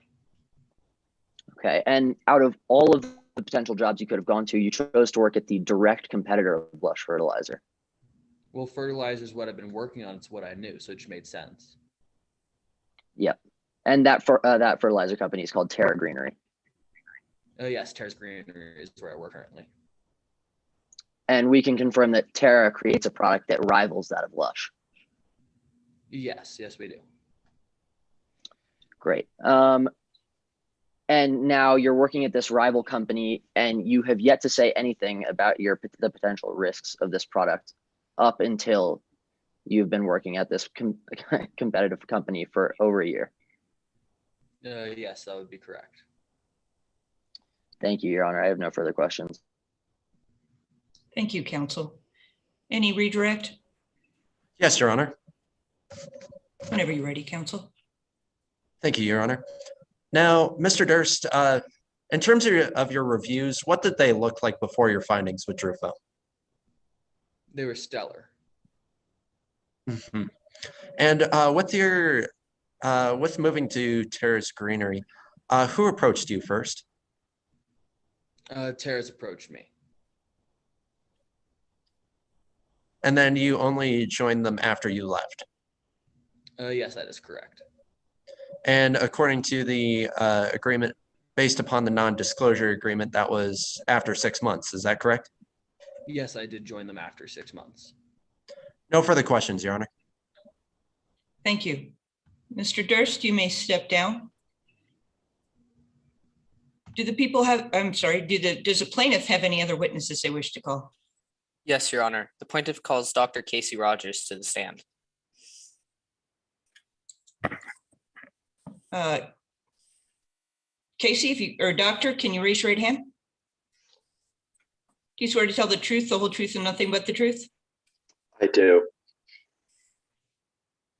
Okay. And out of all of the potential jobs you could have gone to, you chose to work at the direct competitor of Lush Fertilizer. Well, fertilizer is what I've been working on. It's what I knew, so it just made sense. Yep. And that fertilizer company is called Terra Greenery. Yes, Terra's Greenery is where I work currently. And we can confirm that Terra creates a product that rivals that of Lush. Yes, we do. Great. And now you're working at this rival company, and you have yet to say anything about the potential risks of this product up until you've been working at this competitive company for over a year. Yes, that would be correct. Thank you, Your Honor. I have no further questions. Thank you, counsel. Any redirect? Yes, Your Honor. Whenever you're ready, counsel. Thank you, Your Honor. Now, Mr. Durst, in terms of your reviews, what did they look like before your findings with Drufo? They were stellar. Mhm. And with moving to Terrace Greenery, who approached you first? Terrace approached me. And then you only joined them after you left. Yes, that is correct. And according to the agreement, based upon the non-disclosure agreement, that was after 6 months. Is that correct? Yes, I did join them after 6 months. No further questions, Your Honor. Thank you. Mr. Durst, you may step down. Do the people have, I'm sorry, does the plaintiff have any other witnesses they wish to call? Yes, Your Honor. The plaintiff calls Dr. Casey Rogers to the stand. Casey, or doctor, can you raise your right hand? Do you swear to tell the truth, the whole truth, and nothing but the truth? I do.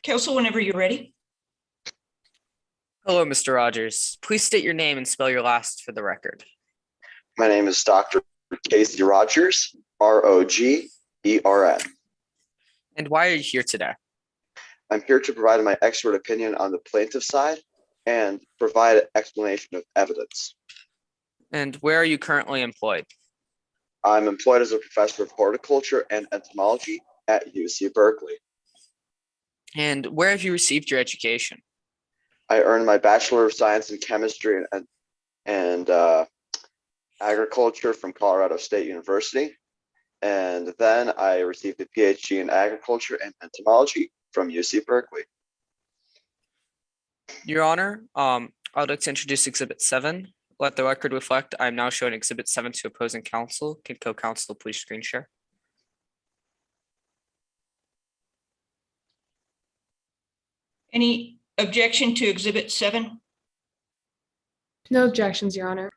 Counsel, whenever you're ready. Hello, Mr. Rogers. Please state your name and spell your last for the record. My name is Dr. Casey Rogers, R-O-G-E-R-N. And why are you here today? I'm here to provide my expert opinion on the plaintiff side and provide an explanation of evidence. And where are you currently employed? I'm employed as a professor of horticulture and entomology at UC Berkeley. And where have you received your education? I earned my Bachelor of Science in Chemistry and Agriculture from Colorado State University. And then I received a PhD in Agriculture and Entomology from UC Berkeley. Your Honor, I'd like to introduce Exhibit 7. Let the record reflect, I'm now showing Exhibit 7 to opposing counsel. Can co-counsel please screen share? Any objection to Exhibit 7? No objections, Your Honor.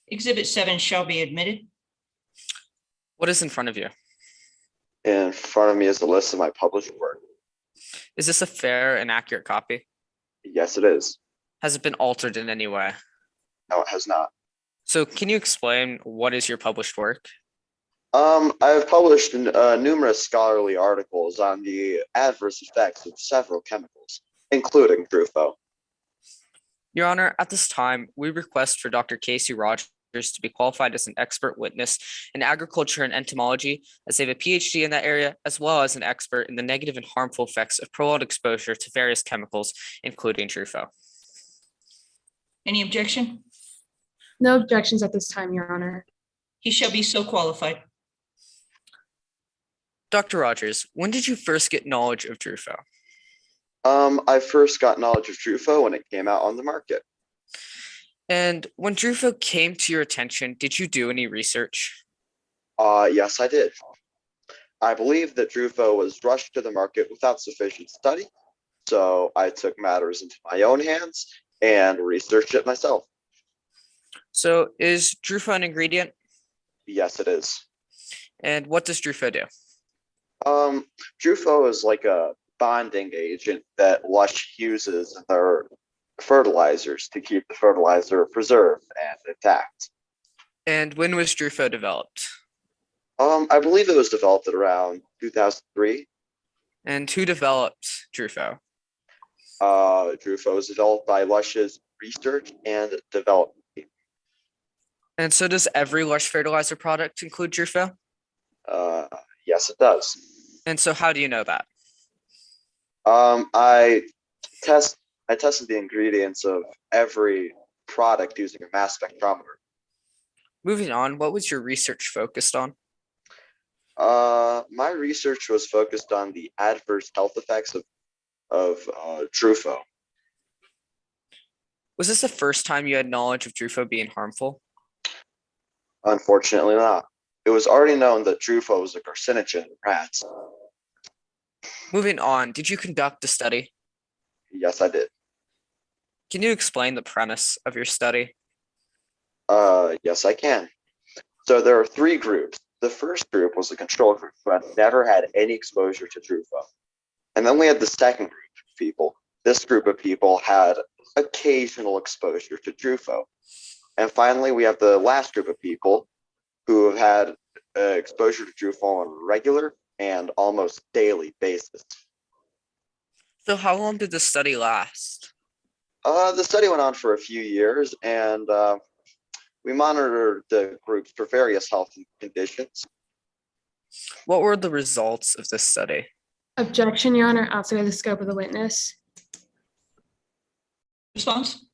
Exhibit 7 shall be admitted. What is in front of you? In front of me is a list of my published work. Is this a fair and accurate copy? Yes, it is. Has it been altered in any way? No, it has not. So can you explain what is your published work? I've published numerous scholarly articles on the adverse effects of several chemicals, including Drufo. Your Honor, at this time, we request for Dr. Casey Rogers to be qualified as an expert witness in agriculture and entomology, as they have a PhD in that area, as well as an expert in the negative and harmful effects of prolonged exposure to various chemicals, including Drufo. Any objection? No objections at this time, Your Honor. He shall be so qualified. Dr. Rogers, when did you first get knowledge of Drufo? I first got knowledge of Drufo when it came out on the market. And when Drufo came to your attention, did you do any research? Yes, I did. I believe that Drufo was rushed to the market without sufficient study, so I took matters into my own hands and researched it myself. So is Drufo an ingredient? Yes, it is. And what does Drufo do? Drufo is like a bonding agent that lush uses in their fertilizers to keep the fertilizer preserved and intact. And when was Drufo developed? I believe it was developed at around 2003. And who developed Drufo? Drufo was developed by Lush's research and development team. And so does every Lush fertilizer product include Drufo? Yes, it does. And so how do you know that? I tested the ingredients of every product using a mass spectrometer. Moving on, what was your research focused on? My research was focused on the adverse health effects of Drufo. Was this the first time you had knowledge of Drufo being harmful? Unfortunately not. It was already known that Drufo was a carcinogen in rats. Moving on, did you conduct a study? Yes, I did. Can you explain the premise of your study? Yes, I can. So there are three groups. The first group was a control group who had never had any exposure to Truffaut. And then we had the second group of people. This group of people had occasional exposure to Truffaut. And finally, we have the last group of people who have had exposure to Truffaut on a regular and almost daily basis. So how long did the study last? The study went on for a few years, and we monitored the groups for various health conditions. What were the results of this study? Objection, Your Honor, outside of the scope of the witness. Response?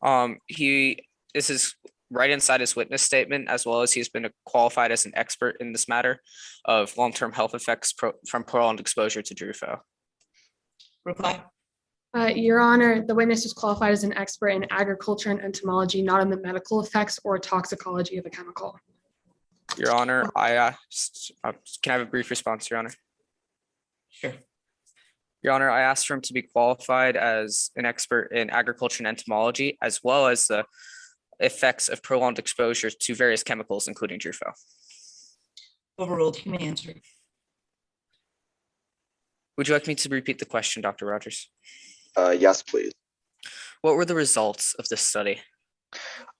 This is right inside his witness statement, as well as he's been qualified as an expert in this matter of long-term health effects from prolonged exposure to Truffaut. Reply. Your Honor, the witness is qualified as an expert in agriculture and entomology, not in the medical effects or toxicology of a chemical. Your Honor, I asked, can I have a brief response, Your Honor? Sure. Your Honor, I asked for him to be qualified as an expert in agriculture and entomology, as well as the effects of prolonged exposure to various chemicals, including Truffaut. Overruled. You may answer. Would you like me to repeat the question, Dr. Rogers? Yes, please. What were the results of this study?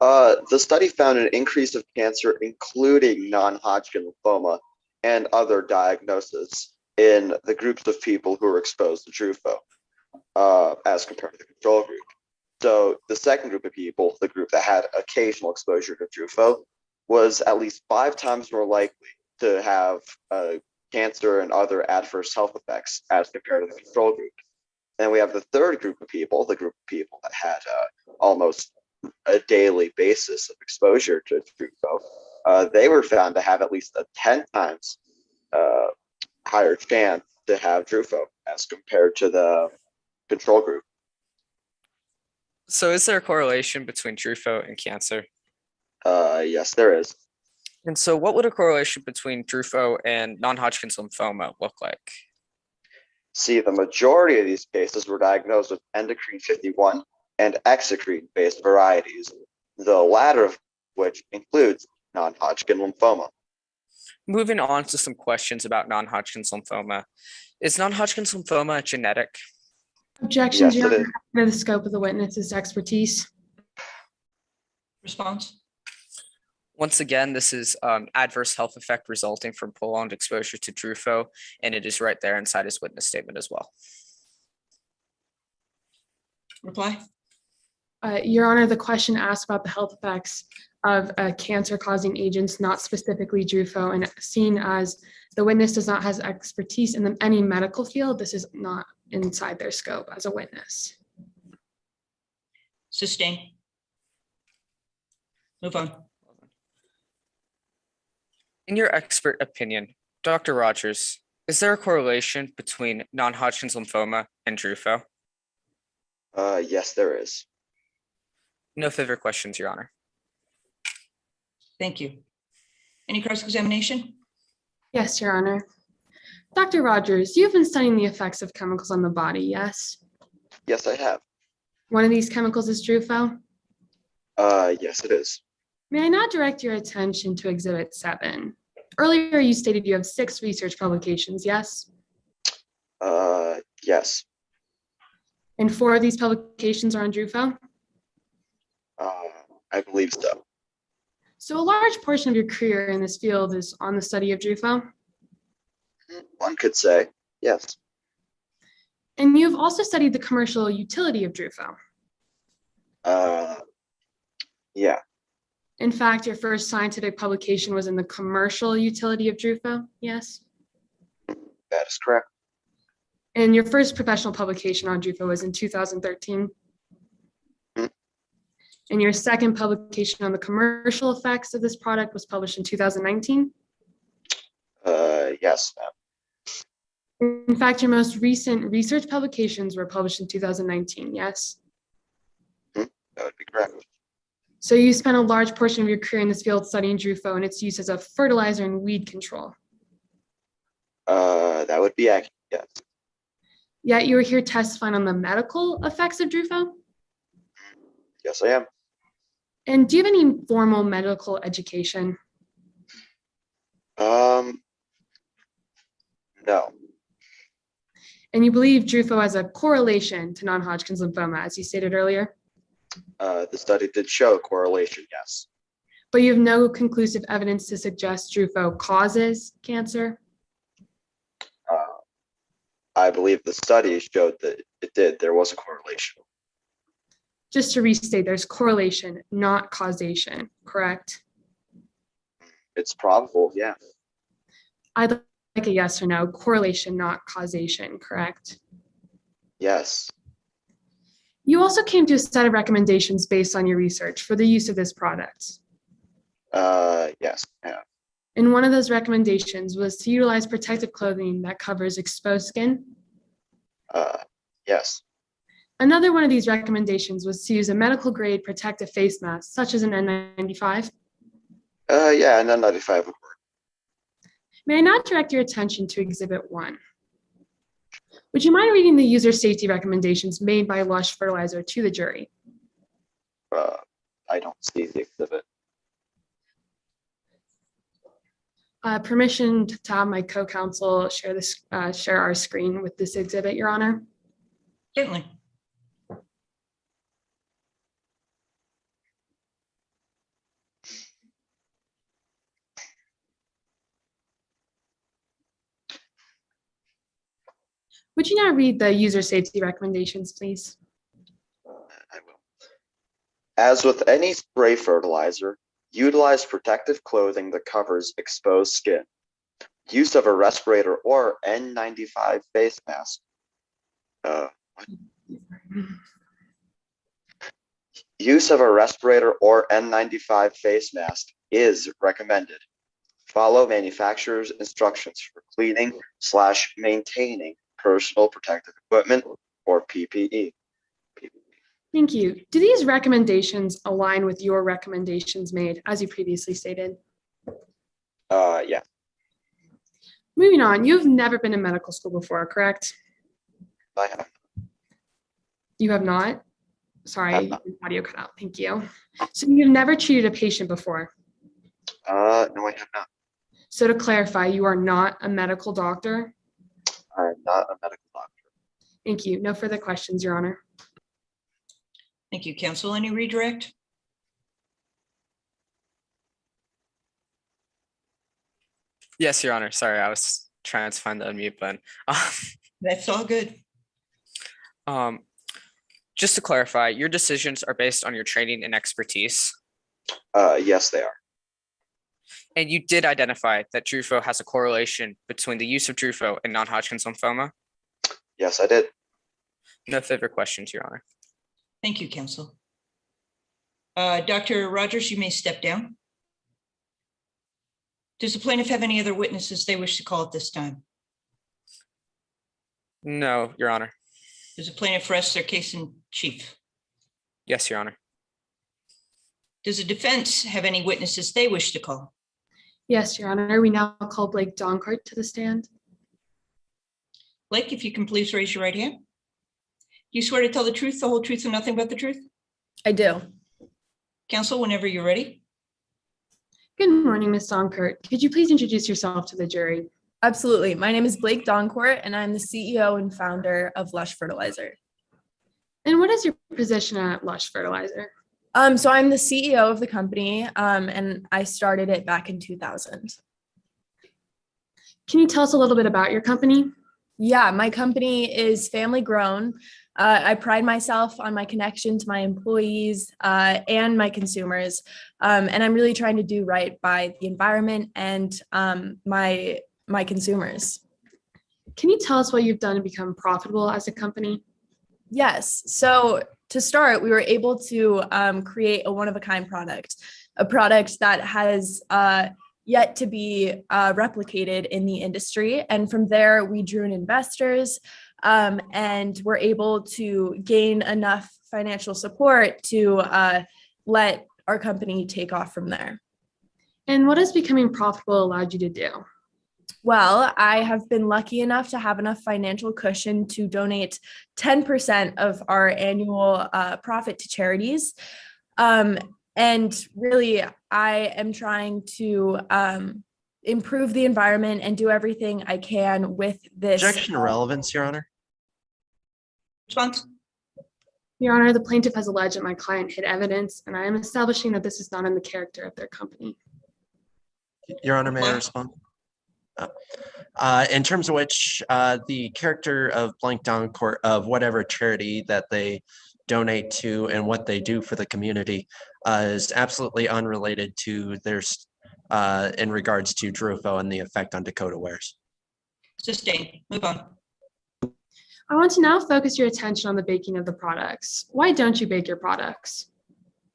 The study found an increase of cancer, including non-Hodgkin lymphoma and other diagnoses in the groups of people who were exposed to Truffaut, as compared to the control group. So the second group of people, the group that had occasional exposure to Truffaut, was at least 5 times more likely to have cancer and other adverse health effects as compared to the control group. Then we have the third group of people, the group of people that had almost a daily basis of exposure to Truffaut. They were found to have at least a 10 times higher chance to have Truffaut as compared to the control group. So is there a correlation between Truffaut and cancer? Yes, there is. And so what would a correlation between Truffaut and non-Hodgkin's lymphoma look like? See, the majority of these cases were diagnosed with endocrine 51 and exocrine-based varieties, the latter of which includes non-Hodgkin lymphoma. Moving on to some questions about non-Hodgkin's lymphoma. Is non-Hodgkin's lymphoma genetic? Objections, Yes, Your it Honor, is. outside of the scope of the witness's expertise. Response? Once again, this is adverse health effect resulting from prolonged exposure to Truffaut, and it is right there inside his witness statement as well. Reply. Your Honor, the question asked about the health effects of cancer-causing agents, not specifically Truffaut, and seen as the witness does not have expertise in any medical field, this is not inside their scope as a witness. Sustain. Move on. In your expert opinion, Dr. Rogers, is there a correlation between non-Hodgkin's lymphoma and Truffaut? Yes, there is. No further questions, Your Honor. Thank you. Any cross-examination? Yes, Your Honor. Dr. Rogers, you've been studying the effects of chemicals on the body, yes? Yes, I have. One of these chemicals is Truffaut. Yes, it is. May I now direct your attention to Exhibit 7? Earlier, you stated you have 6 research publications, yes? Yes. And 4 of these publications are on Truffaut? I believe so. So a large portion of your career in this field is on the study of Truffaut? One could say, yes. And you've also studied the commercial utility of Truffaut. Yeah. In fact, your first scientific publication was in the commercial utility of Truffaut, yes? That is correct. And your first professional publication on Truffaut was in 2013? And your second publication on the commercial effects of this product was published in 2019? Yes, ma'am. In fact, your most recent research publications were published in 2019, yes? That would be correct. So you spent a large portion of your career in this field studying Truffaut and its use as a fertilizer and weed control. That would be accurate, yes. Yet you were here testifying on the medical effects of Truffaut? Yes, I am. And do you have any formal medical education? No. And you believe Drufo has a correlation to non-Hodgkin's lymphoma, as you stated earlier? The study did show a correlation, yes. But you have no conclusive evidence to suggest Drufo causes cancer? I believe the study showed that it did. There was a correlation. Just to restate, there's correlation, not causation, correct? It's probable, yeah. I'd like a yes or no, correlation, not causation, correct? Yes. You also came to a set of recommendations based on your research for the use of this product. Yes, yeah. And one of those recommendations was to utilize protective clothing that covers exposed skin. Yes. Another one of these recommendations was to use a medical grade protective face mask, such as an N95. Yeah, and N95 would work. May I now direct your attention to Exhibit 1? Would you mind reading the user safety recommendations made by Lush Fertilizer to the jury? I don't see the exhibit. Permission to have my co-counsel share our screen with this exhibit, Your Honor? Certainly. Would you now read the user safety recommendations, please? I will. As with any spray fertilizer, utilize protective clothing that covers exposed skin. Use of a respirator or N95 face mask. Use of a respirator or N95 face mask is recommended. Follow manufacturer's instructions for cleaning/maintaining personal protective equipment or PPE. Thank you. Do these recommendations align with your recommendations made, as you previously stated? Yeah. Moving on, you've never been in medical school before, correct? I have. You have not? Sorry, Have not. audio cut out. Thank you. So you've never treated a patient before? No, I have not. So to clarify, you are not a medical doctor? I'm not a medical doctor. Thank you. No further questions, Your Honor. Thank you, counsel. Any redirect? Yes, Your Honor. Sorry, I was trying to find the unmute button. That's all good. Just to clarify, your decisions are based on your training and expertise. Yes, they are. And you did identify that Drufo has a correlation between the use of Drufo and non-Hodgkin's lymphoma? Yes, I did. No further questions, Your Honor. Thank you, counsel. Dr. Rogers, you may step down. Does the plaintiff have any other witnesses they wish to call at this time? No, Your Honor. Does the plaintiff rest their case in chief? Yes, Your Honor. Does the defense have any witnesses they wish to call? Yes, Your Honor. We now call Blake Donkart to the stand. Blake, if you can please raise your right hand. Do you swear to tell the truth, the whole truth, and nothing but the truth? I do. Counsel, whenever you're ready. Good morning, Ms. Donkart. Could you please introduce yourself to the jury? Absolutely. My name is Blake Doncourt, and I'm the CEO and founder of Lush Fertilizer. And what is your position at Lush Fertilizer? So I'm the CEO of the company, and I started it back in 2000. Can you tell us a little bit about your company? Yeah, my company is family grown. I pride myself on my connection to my employees and my consumers, and I'm really trying to do right by the environment and my consumers. Can you tell us what you've done to become profitable as a company? Yes. So to start, we were able to create a one-of-a-kind product, a product that has yet to be replicated in the industry. And from there, we drew in investors and were able to gain enough financial support to let our company take off from there. And what has becoming profitable allowed you to do? Well, I have been lucky enough to have enough financial cushion to donate 10% of our annual profit to charities. And really, I am trying to improve the environment and do everything I can with this. Objection to relevance, Your Honor. Response? Your Honor, the plaintiff has alleged that my client hid evidence, and I am establishing that this is not in the character of their company. Your Honor, may I respond? In terms of which the character of Blank Downcourt of whatever charity that they donate to and what they do for the community is absolutely unrelated to theirs in regards to Drufo and the effect on Dakota wares. Sustained. Move on. I want to now focus your attention on the baking of the products. Why don't you bake your products?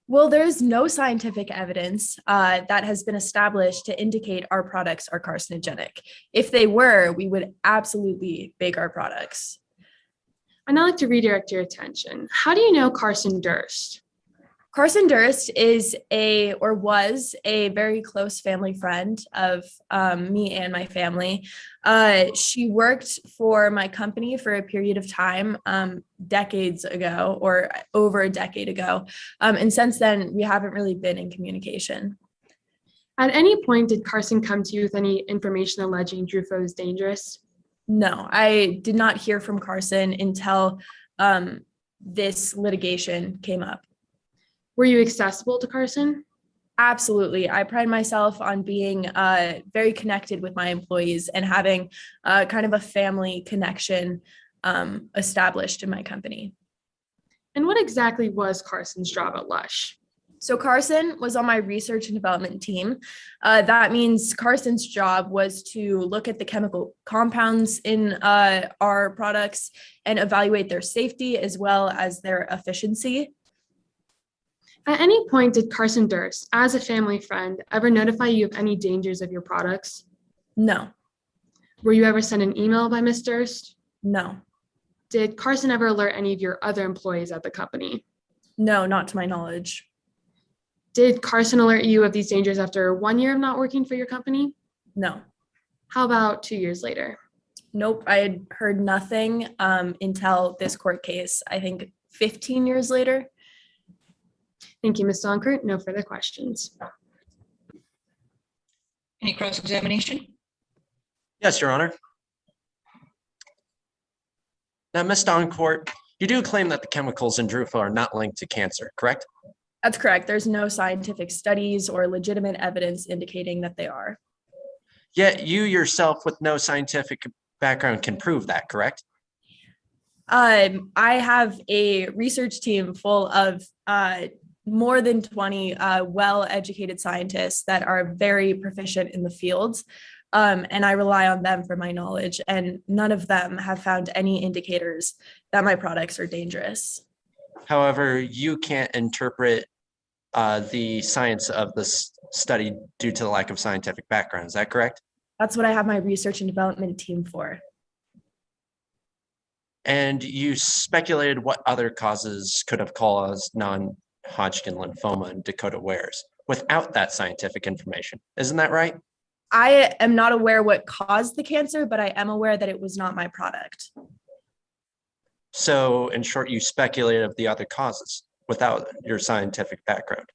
Well, there's no scientific evidence that has been established to indicate our products are carcinogenic. If they were, we would absolutely bake our products. I'd now like to redirect your attention. How do you know Carson Durst? Carson Durst is was a very close family friend of me and my family. She worked for my company for a period of time, decades ago or over a decade ago. And since then, we haven't really been in communication. At any point, did Carson come to you with any information alleging Drufo is dangerous? No, I did not hear from Carson until this litigation came up. Were you accessible to Carson? Absolutely. I pride myself on being very connected with my employees and having kind of a family connection established in my company. And what exactly was Carson's job at Lush? So Carson was on my research and development team. That means Carson's job was to look at the chemical compounds in our products and evaluate their safety as well as their efficiency. At any point, did Carson Durst, as a family friend, ever notify you of any dangers of your products? No. Were you ever sent an email by Ms. Durst? No. Did Carson ever alert any of your other employees at the company? No, not to my knowledge. Did Carson alert you of these dangers after 1 year of not working for your company? No. How about 2 years later? Nope, I had heard nothing until this court case, I think 15 years later. Thank you, Ms. Donkert. No further questions. Any cross-examination? Yes, Your Honor. Now, Ms. Downcourt, you do claim that the chemicals in Drufo are not linked to cancer, correct? That's correct. There's no scientific studies or legitimate evidence indicating that they are. Yet you yourself with no scientific background can prove that, correct? I have a research team full of more than 20 well-educated scientists that are very proficient in the fields. And I rely on them for my knowledge, and none of them have found any indicators that my products are dangerous. However, you can't interpret the science of this study due to the lack of scientific background. Is that correct? That's what I have my research and development team for. And you speculated what other causes could have caused non-Hodgkin lymphoma in Dakota wares without that scientific information. Isn't that right? I am not aware what caused the cancer, but I am aware that it was not my product. So in short, you speculated of the other causes without your scientific background.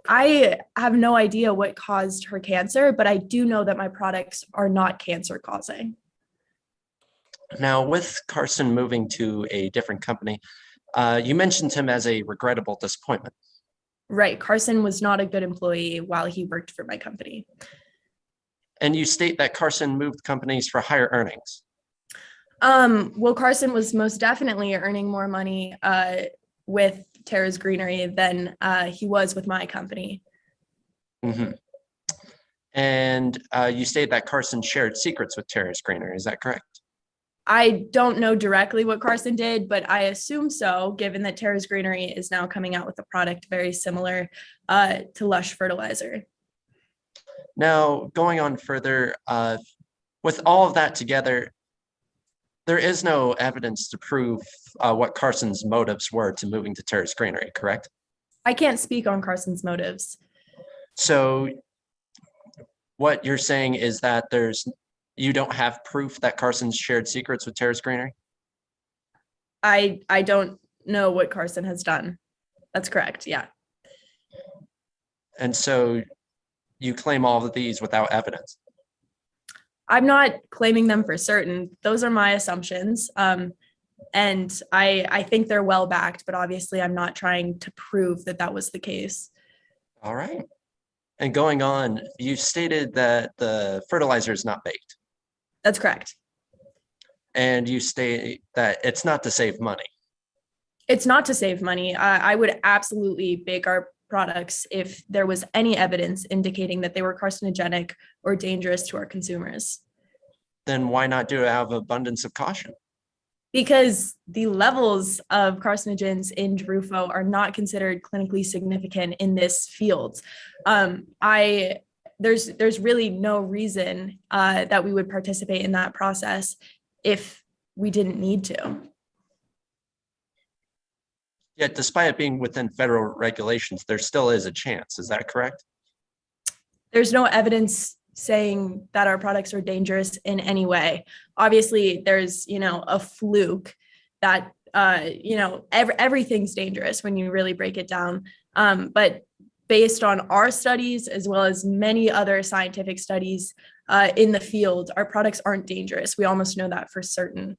I have no idea what caused her cancer, but I do know that my products are not cancer causing. Now, with Carson moving to a different company, you mentioned him as a regrettable disappointment. Right. Carson was not a good employee while he worked for my company. And you state that Carson moved companies for higher earnings. Well, Carson was most definitely earning more money with Terra's Greenery than he was with my company. Mm-hmm. And you state that Carson shared secrets with Terra's Greenery. Is that correct? I don't know directly what Carson did, but I assume so, given that Terra's Greenery is now coming out with a product very similar to Lush fertilizer. Now, going on further, with all of that together, there is no evidence to prove what Carson's motives were to moving to Terra's Greenery, correct? I can't speak on Carson's motives. So what you're saying is that there's You don't have proof that Carson's shared secrets with Terrace Greenery? I don't know what Carson has done. That's correct. Yeah. And so you claim all of these without evidence? I'm not claiming them for certain. Those are my assumptions. And I think they're well backed, but obviously I'm not trying to prove that that was the case. All right. And going on, you stated that the fertilizer is not baked. That's correct. And you state that it's not to save money. It's not to save money. I would absolutely bake our products if there was any evidence indicating that they were carcinogenic or dangerous to our consumers. Then why not do it out of abundance of caution? Because the levels of carcinogens in Drufo are not considered clinically significant in this field. There's really no reason that we would participate in that process if we didn't need to. Yet despite it being within federal regulations, there still is a chance. Is that correct? There's no evidence saying that our products are dangerous in any way. Obviously, there's, a fluke that, everything's dangerous when you really break it down. But based on our studies, as well as many other scientific studies in the field, our products aren't dangerous. We almost know that for certain.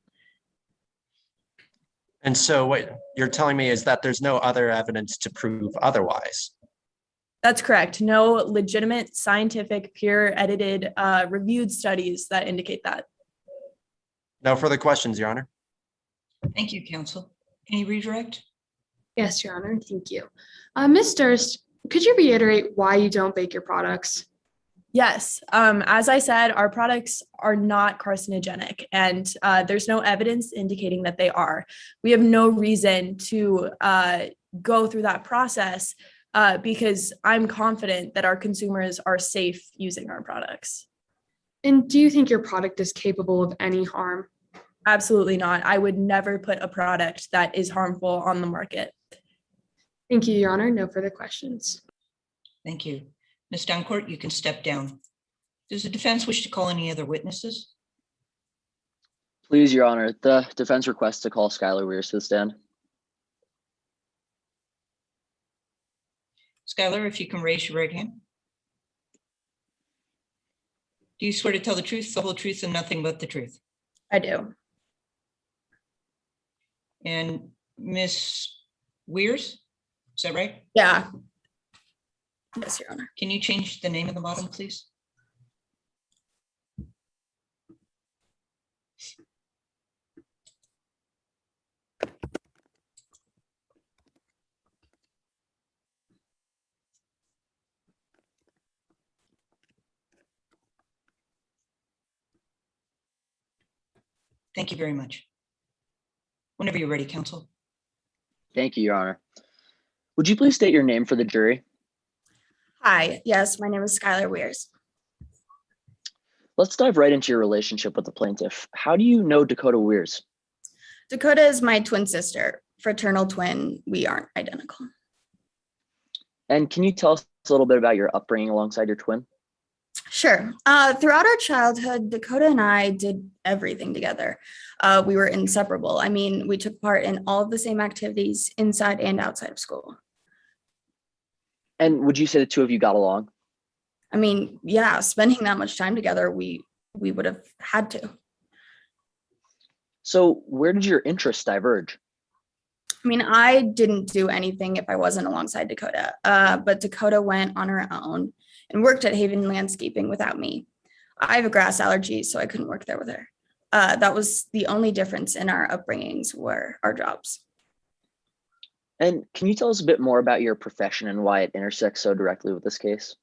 And so what you're telling me is that there's no other evidence to prove otherwise. That's correct. No legitimate scientific peer edited reviewed studies that indicate that. No further questions, Your Honor. Thank you, counsel. Any redirect? Yes, Your Honor. Thank you. Ms. Durst, could you reiterate why you don't bake your products? Yes. As I said, our products are not carcinogenic, and there's no evidence indicating that they are. We have no reason to go through that process because I'm confident that our consumers are safe using our products. And do you think your product is capable of any harm? Absolutely not. I would never put a product that is harmful on the market. Thank you, Your Honor. No further questions. Thank you. Ms. Downcourt, you can step down. Does the defense wish to call any other witnesses? Please, Your Honor, the defense requests to call Skylar Weirs to the stand. Skylar, if you can raise your right hand. Do you swear to tell the truth, the whole truth, and nothing but the truth? I do. And Ms. Weirs, is that right? Yeah. Yes, Your Honor. Can you change the name of the bottom, please? Thank you very much. Whenever you're ready, counsel. Thank you, Your Honor. Would you please state your name for the jury? Hi, yes, my name is Skylar Weirs. Let's dive right into your relationship with the plaintiff. How do you know Dakota Weirs? Dakota is my twin sister, fraternal twin. We aren't identical. And can you tell us a little bit about your upbringing alongside your twin? Sure. Throughout our childhood, Dakota and I did everything together. We were inseparable. I mean, we took part in all of the same activities inside and outside of school. And would you say the two of you got along? I mean, yeah, spending that much time together, we would have had to. So where did your interests diverge? I mean, I didn't do anything if I wasn't alongside Dakota, but Dakota went on her own and worked at Haven Landscaping without me. I have a grass allergy, so I couldn't work there with her. That was the only difference in our upbringings were our jobs. And can you tell us a bit more about your profession and why it intersects so directly with this case?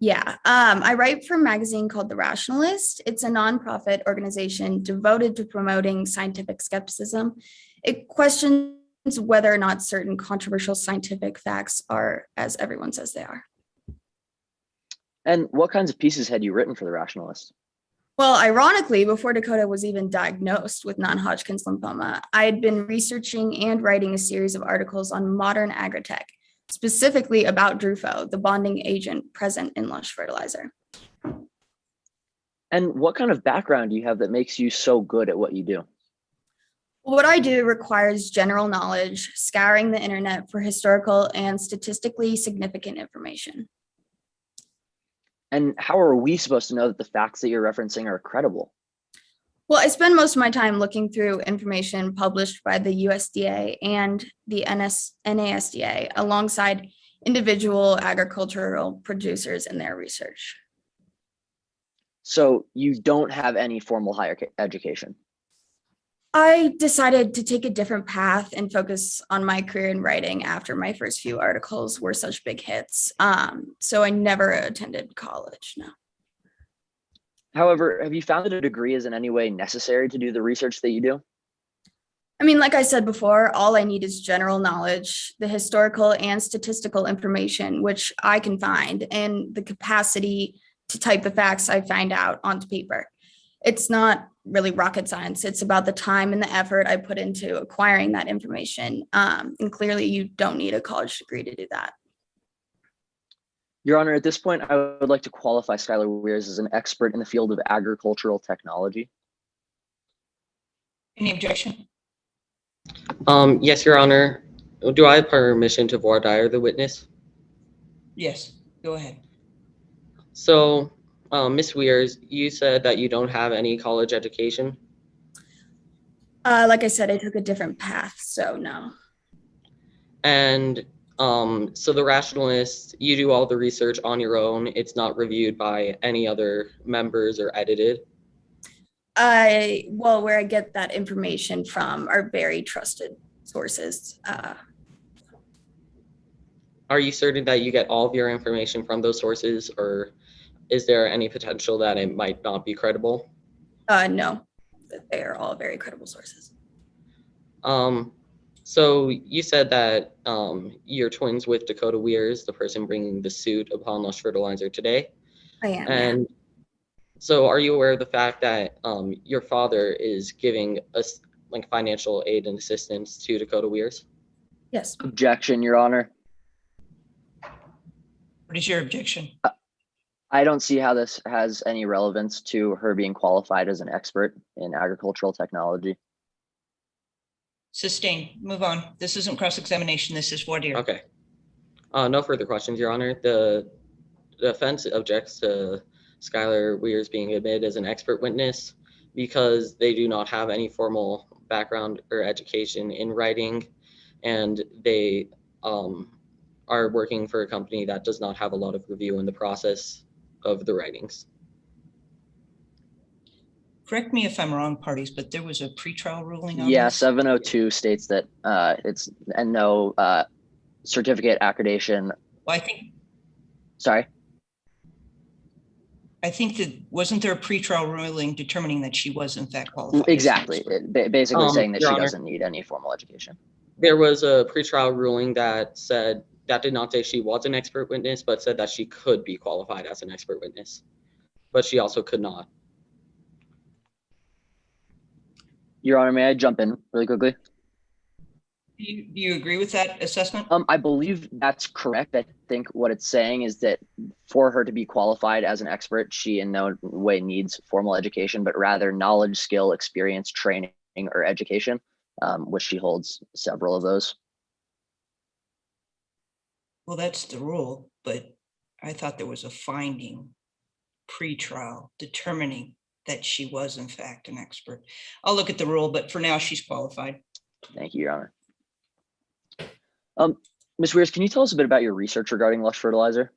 Yeah, I write for a magazine called The Rationalist. It's a nonprofit organization devoted to promoting scientific skepticism. It questions whether or not certain controversial scientific facts are as everyone says they are. And what kinds of pieces had you written for The Rationalist? Well, ironically, before Dakota was even diagnosed with non-Hodgkin's lymphoma, I had been researching and writing a series of articles on modern agritech, specifically about Drufo, the bonding agent present in lush fertilizer. And what kind of background do you have that makes you so good at what you do? What I do requires general knowledge, scouring the internet for historical and statistically significant information. And how are we supposed to know that the facts that you're referencing are credible? Well, I spend most of my time looking through information published by the USDA and the NASDA alongside individual agricultural producers in their research. So you don't have any formal higher education? I decided to take a different path and focus on my career in writing after my first few articles were such big hits. So I never attended college, no. However, have you found that a degree is in any way necessary to do the research that you do? I mean, like I said before, all I need is general knowledge, the historical and statistical information, which I can find, and the capacity to type the facts I find out onto paper. It's not really rocket science. It's about the time and the effort I put into acquiring that information. And clearly you don't need a college degree to do that. Your Honor, at this point, I would like to qualify Skylar Weirs as an expert in the field of agricultural technology. Any objection? Yes, Your Honor. Do I have permission to voir dire the witness? Yes, go ahead. So, Ms. Weirs, you said that you don't have any college education. Like I said, I took a different path, so no. And so the rationalist, you do all the research on your own. It's not reviewed by any other members or edited. Well, where I get that information from are very trusted sources. Are you certain that you get all of your information from those sources, or is there any potential that it might not be credible? No, they are all very credible sources. So you said that you're twins with Dakota Weirs, the person bringing the suit upon Lush Fertilizer today. I am. And so are you aware of the fact that your father is giving us like financial aid and assistance to Dakota Weirs? Yes. Objection, Your Honor. What is your objection? I don't see how this has any relevance to her being qualified as an expert in agricultural technology. Sustained. Move on. This isn't cross-examination. This is voir dire. Okay. No further questions, Your Honor. The defense objects to Skylar Weirs being admitted as an expert witness because they do not have any formal background or education in writing, and they are working for a company that does not have a lot of review in the process of the writings. Correct me if I'm wrong, parties, but there was a pretrial ruling on Yeah, this? 702 states that it's and no certificate accreditation. Well, I think Sorry. that wasn't there a pretrial ruling determining that she was in fact qualified? Exactly. Basically saying that Your she Honor, doesn't need any formal education. there was a pretrial ruling that said that did not say she was an expert witness, but said that she could be qualified as an expert witness, but she also could not. Your Honor, may I jump in really quickly? Do you agree with that assessment? I believe that's correct. I think what it's saying is that for her to be qualified as an expert, she in no way needs formal education, but rather knowledge, skill, experience, training, or education, which she holds several of those. Well, that's the rule, but I thought there was a finding pre-trial determining that she was in fact an expert. I'll look at the rule, but for now she's qualified. Thank you, Your Honor. Ms. Weirs, can you tell us a bit about your research regarding Lush Fertilizer?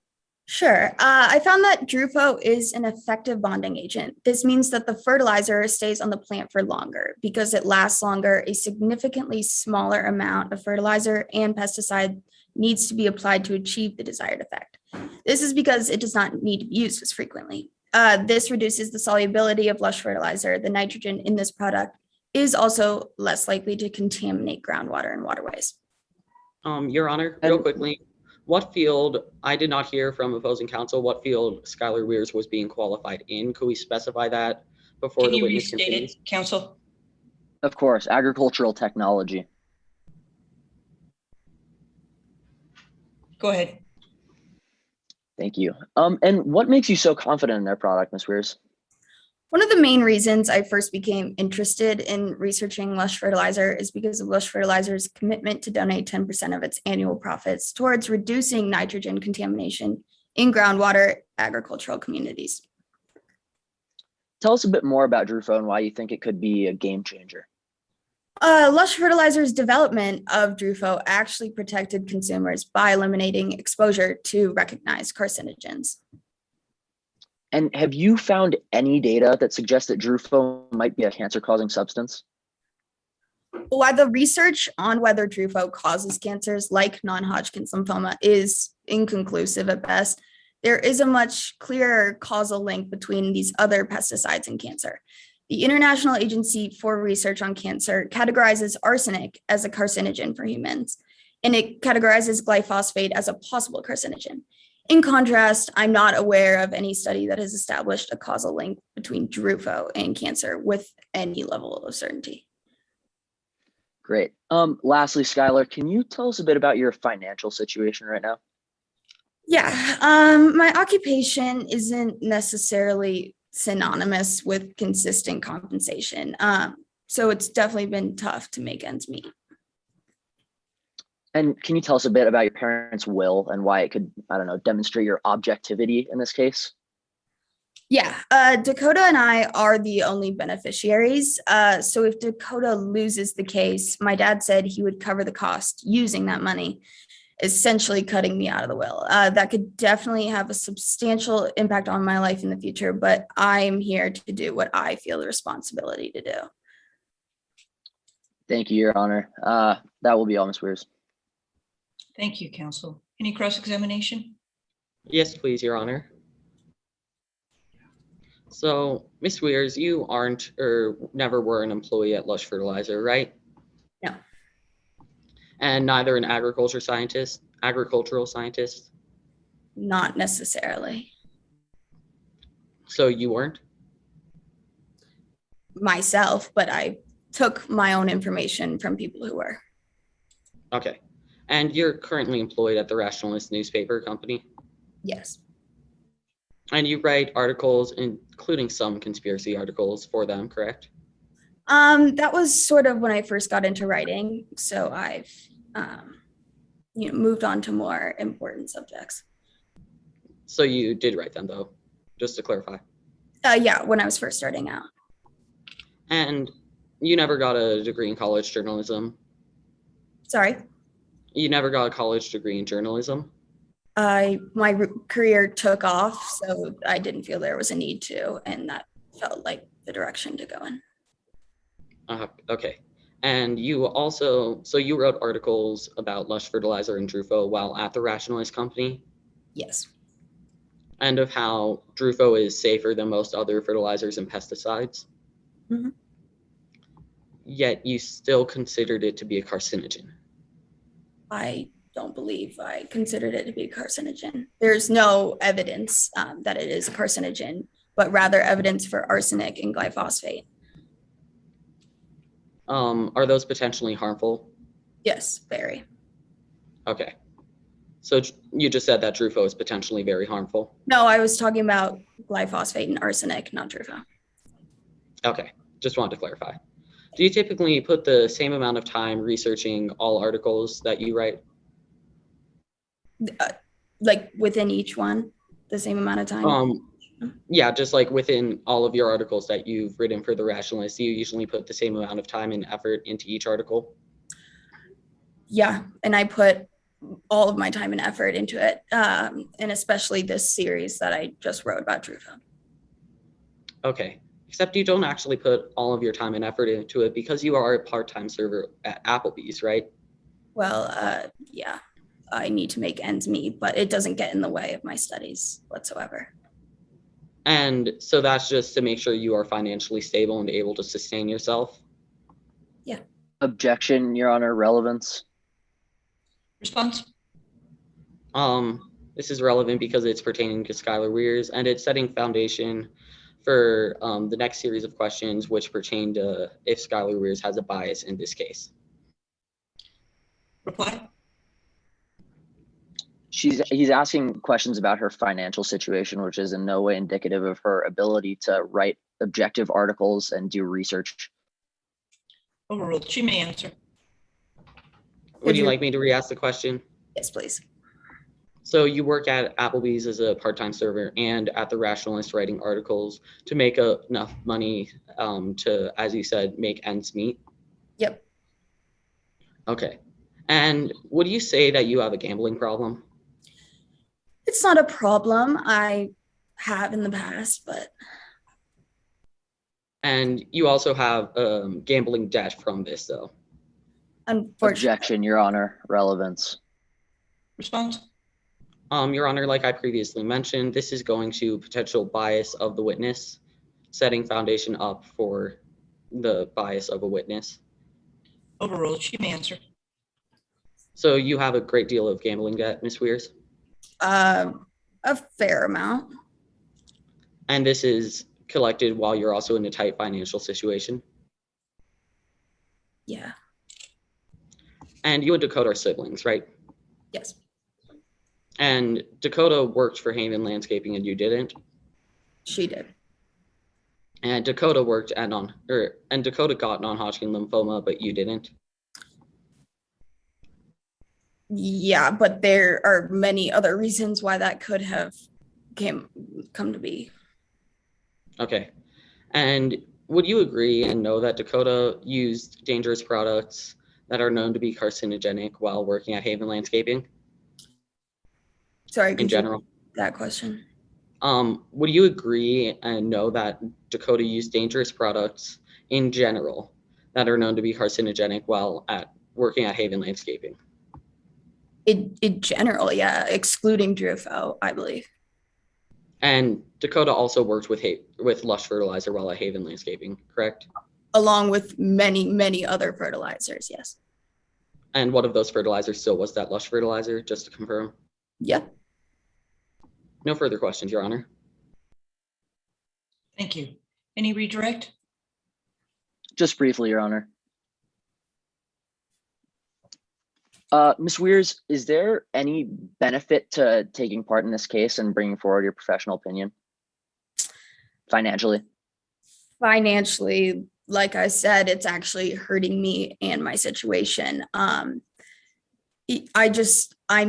Sure. I found that Drufo is an effective bonding agent. This means that the fertilizer stays on the plant for longer because it lasts longer. A significantly smaller amount of fertilizer and pesticide needs to be applied to achieve the desired effect. This is because it does not need to be used as frequently. This reduces the solubility of Lush Fertilizer. The nitrogen in this product is also less likely to contaminate groundwater and waterways. Your Honor, real quickly, what field, I did not hear from opposing counsel, what field Skylar Weirs was being qualified in? Could we specify that before Can the you witness restate continues? it, counsel? Of course, agricultural technology. Go ahead. Thank you. And what makes you so confident in their product, Ms. Weirs? One of the main reasons I first became interested in researching Lush Fertilizer is because of Lush Fertilizer's commitment to donate 10% of its annual profits towards reducing nitrogen contamination in groundwater agricultural communities. Tell us a bit more about Drufo and why you think it could be a game changer. Lush Fertilizer's development of Drufo actually protected consumers by eliminating exposure to recognized carcinogens. And have you found any data that suggests that Drufo might be a cancer-causing substance? While the research on whether Drufo causes cancers like non-Hodgkin's lymphoma is inconclusive at best, there is a much clearer causal link between these other pesticides and cancer. The International Agency for Research on Cancer categorizes arsenic as a carcinogen for humans, and it categorizes glyphosate as a possible carcinogen. In contrast, I'm not aware of any study that has established a causal link between Drufo and cancer with any level of certainty. Great. Lastly, Skylar, can you tell us a bit about your financial situation right now? Yeah, my occupation isn't necessarily synonymous with consistent compensation. So it's definitely been tough to make ends meet. And can you tell us a bit about your parents' will and why it could, I don't know, demonstrate your objectivity in this case? Yeah, Dakota and I are the only beneficiaries. So if Dakota loses the case, my dad said he would cover the cost using that money, essentially cutting me out of the will. That could definitely have a substantial impact on my life in the future, but I'm here to do what I feel the responsibility to do. Thank you, Your Honor. That will be all, Ms. Weirs. Thank you, counsel. Any cross-examination? Yes, please, Your Honor. So, Ms. Weirs, you aren't or never were an employee at Lush Fertilizer, right? No. And neither an agricultural scientist? Not necessarily. So you weren't? Myself, but I took my own information from people who were. Okay. And you're currently employed at the Rationalist newspaper company? Yes. And you write articles, including some conspiracy articles for them, correct? That was sort of when I first got into writing. So I've, moved on to more important subjects. So you did write them, though, just to clarify. Yeah, when I was first starting out. And you never got a degree in college journalism? Sorry? You never got a college degree in journalism? My career took off, so I didn't feel there was a need to, and that felt like the direction to go in. Okay. And you also, so you wrote articles about Lush Fertilizer and Drufo while at the Rationalist company? Yes. And of how Drufo is safer than most other fertilizers and pesticides? Mm-hmm. Yet you still considered it to be a carcinogen. I don't believe I considered it to be a carcinogen. There's no evidence that it is a carcinogen, but rather evidence for arsenic and glyphosate. Are those potentially harmful? Yes, very. Okay. So you just said that Drufo is potentially very harmful? No, I was talking about glyphosate and arsenic, not Drufo. Okay, just wanted to clarify. Do you typically put the same amount of time researching all articles that you write? Like within each one, the same amount of time? Yeah, just like within all of your articles that you've written for the Rationalist, you usually put the same amount of time and effort into each article? Yeah, and I put all of my time and effort into it, and especially this series that I just wrote about Drufo. Okay, except you don't actually put all of your time and effort into it because you are a part-time server at Applebee's, right? Well, yeah, I need to make ends meet, but it doesn't get in the way of my studies whatsoever. And so that's just to make sure you are financially stable and able to sustain yourself? Yeah. Objection, Your Honor, relevance. Response? This is relevant because it's pertaining to Skylar Weirs and it's setting foundation for the next series of questions which pertain to if Skylar Weirs has a bias in this case. Reply? He's asking questions about her financial situation, which is in no way indicative of her ability to write objective articles and do research. Overruled. She may answer. Would you like me to re-ask the question? Yes, please. So you work at Applebee's as a part-time server and at the Rationalist writing articles to make enough money to, as you said, make ends meet? Yep. Okay. And would you say that you have a gambling problem? It's not a problem. I have in the past, but. And you also have gambling debt from this, though? Unfortunately. Objection, Your Honor. Relevance. Response? Your Honor, like I previously mentioned, this is going to potential bias of the witness, setting foundation up for the bias of a witness. Overruled. She may answer. So you have a great deal of gambling debt, Ms. Weirs? A fair amount. And this is collected while you're also in a tight financial situation? Yeah. And you and Dakota are siblings, right? Yes. And Dakota worked for Haven Landscaping and you didn't? She did. And Dakota worked and Dakota got non-Hodgkin lymphoma, but you didn't? Yeah, but there are many other reasons why that could have come to be. Okay. And would you agree and know that Dakota used dangerous products that are known to be carcinogenic while working at Haven Landscaping? Sorry, in general. That question. Would you agree and know that Dakota used dangerous products in general that are known to be carcinogenic while working at Haven Landscaping? In general, yeah, excluding Drufo, I believe. And Dakota also worked with Lush Fertilizer while at Haven Landscaping, correct? Along with many, many other fertilizers, yes. And one of those fertilizers still was that Lush Fertilizer, just to confirm? Yep. No further questions, Your Honor. Thank you. Any redirect? Just briefly, Your Honor. Ms. Weirs, is there any benefit to taking part in this case and bringing forward your professional opinion? Financially? Financially, like I said, it's actually hurting me and my situation. I'm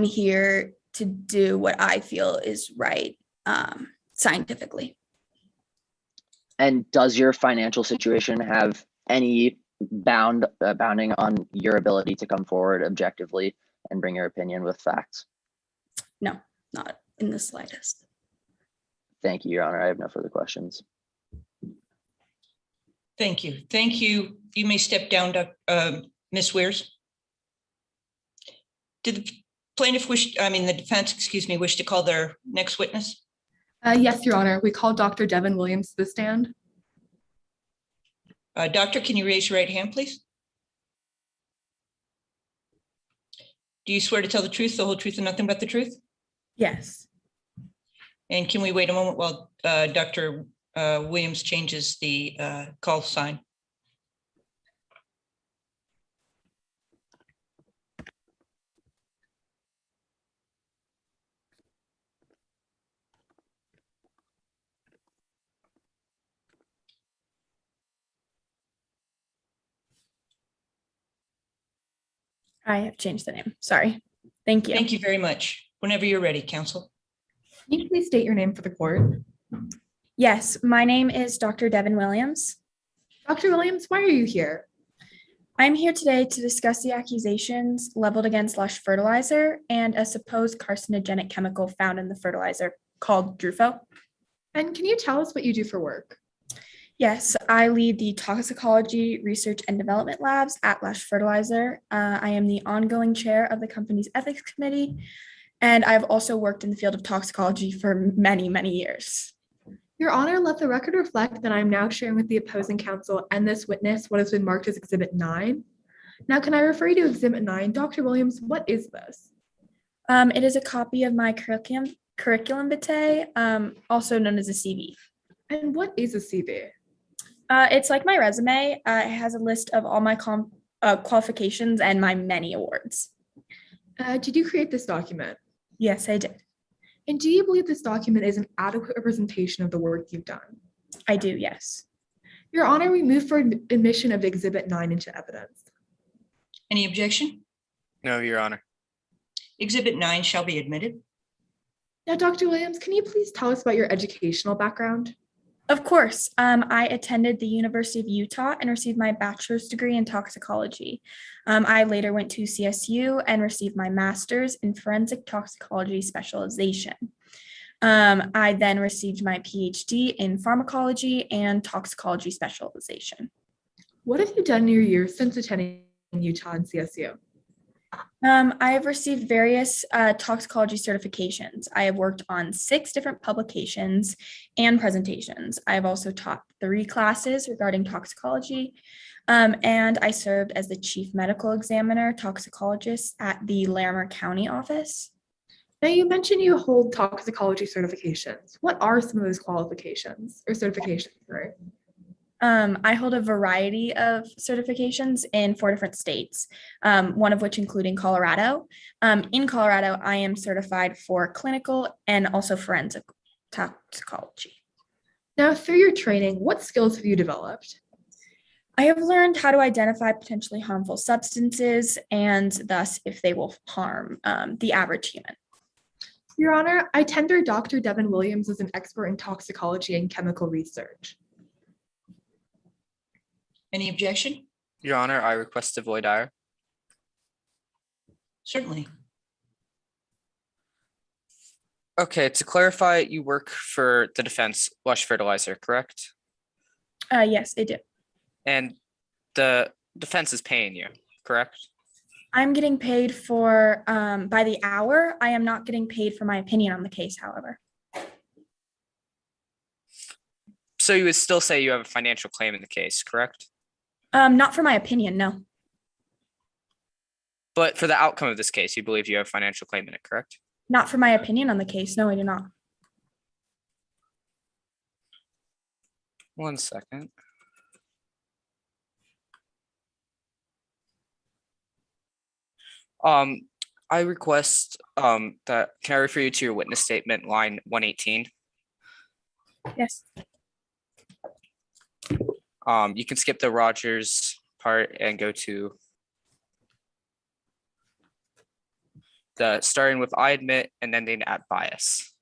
here to do what I feel is right scientifically. And does your financial situation have any bounding on your ability to come forward objectively and bring your opinion with facts? No, not in the slightest. Thank you, Your Honor. I have no further questions. Thank you. Thank you. You may step down, Ms. Weirs. Did the the defense, wish to call their next witness? Yes, Your Honor. We call Dr. Devin Williams to the stand. Doctor, can you raise your right hand, please? Do you swear to tell the truth, the whole truth, and nothing but the truth? Yes. And can we wait a moment while Dr. Williams changes the call sign? I have changed the name. Sorry. Thank you. Thank you very much. Whenever you're ready, counsel. Can you please state your name for the court? Yes, my name is Dr. Devin Williams. Dr. Williams, why are you here? I'm here today to discuss the accusations leveled against Lush Fertilizer and a supposed carcinogenic chemical found in the fertilizer called Drufo. And can you tell us what you do for work? Yes, I lead the toxicology research and development labs at Lush Fertilizer. I am the ongoing chair of the company's ethics committee, and I've also worked in the field of toxicology for many, many years. Your Honor, let the record reflect that I'm now sharing with the opposing counsel and this witness what has been marked as Exhibit 9. Now, can I refer you to Exhibit 9? Dr. Williams, what is this? It is a copy of my curriculum vitae, also known as a CV. And what is a CV? It's like my resume. It has a list of all my qualifications and my many awards. Did you create this document? Yes, I did. And do you believe this document is an adequate representation of the work you've done? I do, yes. Your Honor, we move for admission of Exhibit 9 into evidence. Any objection? No, Your Honor. Exhibit 9 shall be admitted. Now, Dr. Williams, can you please tell us about your educational background? Of course. I attended the University of Utah and received my bachelor's degree in toxicology. I later went to CSU and received my master's in forensic toxicology specialization. I then received my PhD in pharmacology and toxicology specialization. What have you done in your years since attending Utah and CSU? I have received various toxicology certifications. I have worked on 6 different publications and presentations. I have also taught 3 classes regarding toxicology, and I served as the chief medical examiner toxicologist at the Larimer County office. Now, you mentioned you hold toxicology certifications. What are some of those qualifications or certifications? Right? I hold a variety of certifications in 4 different states, one of which including Colorado. In Colorado, I am certified for clinical and also forensic toxicology. Now, through your training, what skills have you developed? I have learned how to identify potentially harmful substances and thus if they will harm the average human. Your Honor, I tender Dr. Devin Williams as an expert in toxicology and chemical research. Any objection? Your Honor, I request to void ire. Certainly. Okay, to clarify, you work for the defense, Lush Fertilizer, correct? Yes, I do. And the defense is paying you, correct? I'm getting paid for by the hour. I am not getting paid for my opinion on the case, however. So you would still say you have a financial claim in the case, correct? Not for my opinion, no. But for the outcome of this case, you believe you have a financial claim in it, correct? Not for my opinion on the case. No, I do not. One second. I request that, can I refer you to your witness statement, line 118? Yes. You can skip the Rogers part and go to the starting with I admit and ending at bias.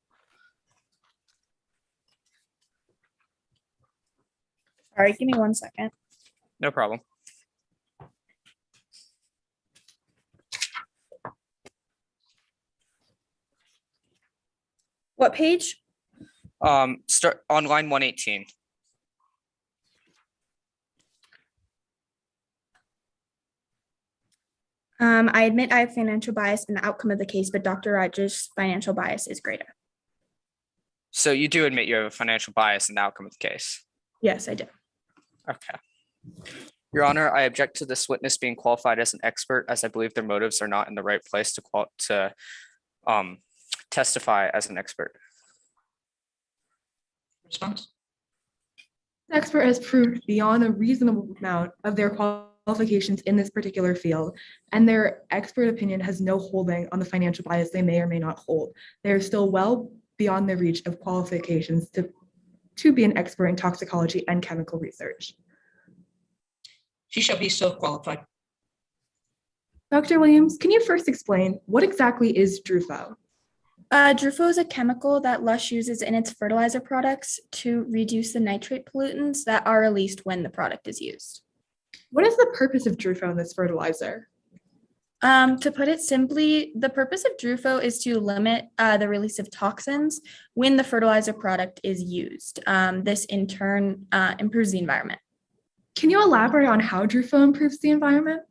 All right, give me 1 second. No problem. What page? Start on line 118. I admit I have financial bias in the outcome of the case, but Dr. Rogers' financial bias is greater. So you do admit you have a financial bias in the outcome of the case? Yes, I do. Okay. Your Honor, I object to this witness being qualified as an expert as I believe their motives are not in the right place to testify as an expert. Response? The expert has proved beyond a reasonable amount of their qualifications in this particular field, and their expert opinion has no holding on the financial bias they may or may not hold. They are still well beyond the reach of qualifications to be an expert in toxicology and chemical research. She shall be so qualified. Dr. Williams, can you first explain what exactly is DRUFO? DRUFO is a chemical that Lush uses in its fertilizer products to reduce the nitrate pollutants that are released when the product is used. What is the purpose of DRUFO in this fertilizer? To put it simply, the purpose of DRUFO is to limit the release of toxins when the fertilizer product is used. This in turn improves the environment. Can you elaborate on how DRUFO improves the environment?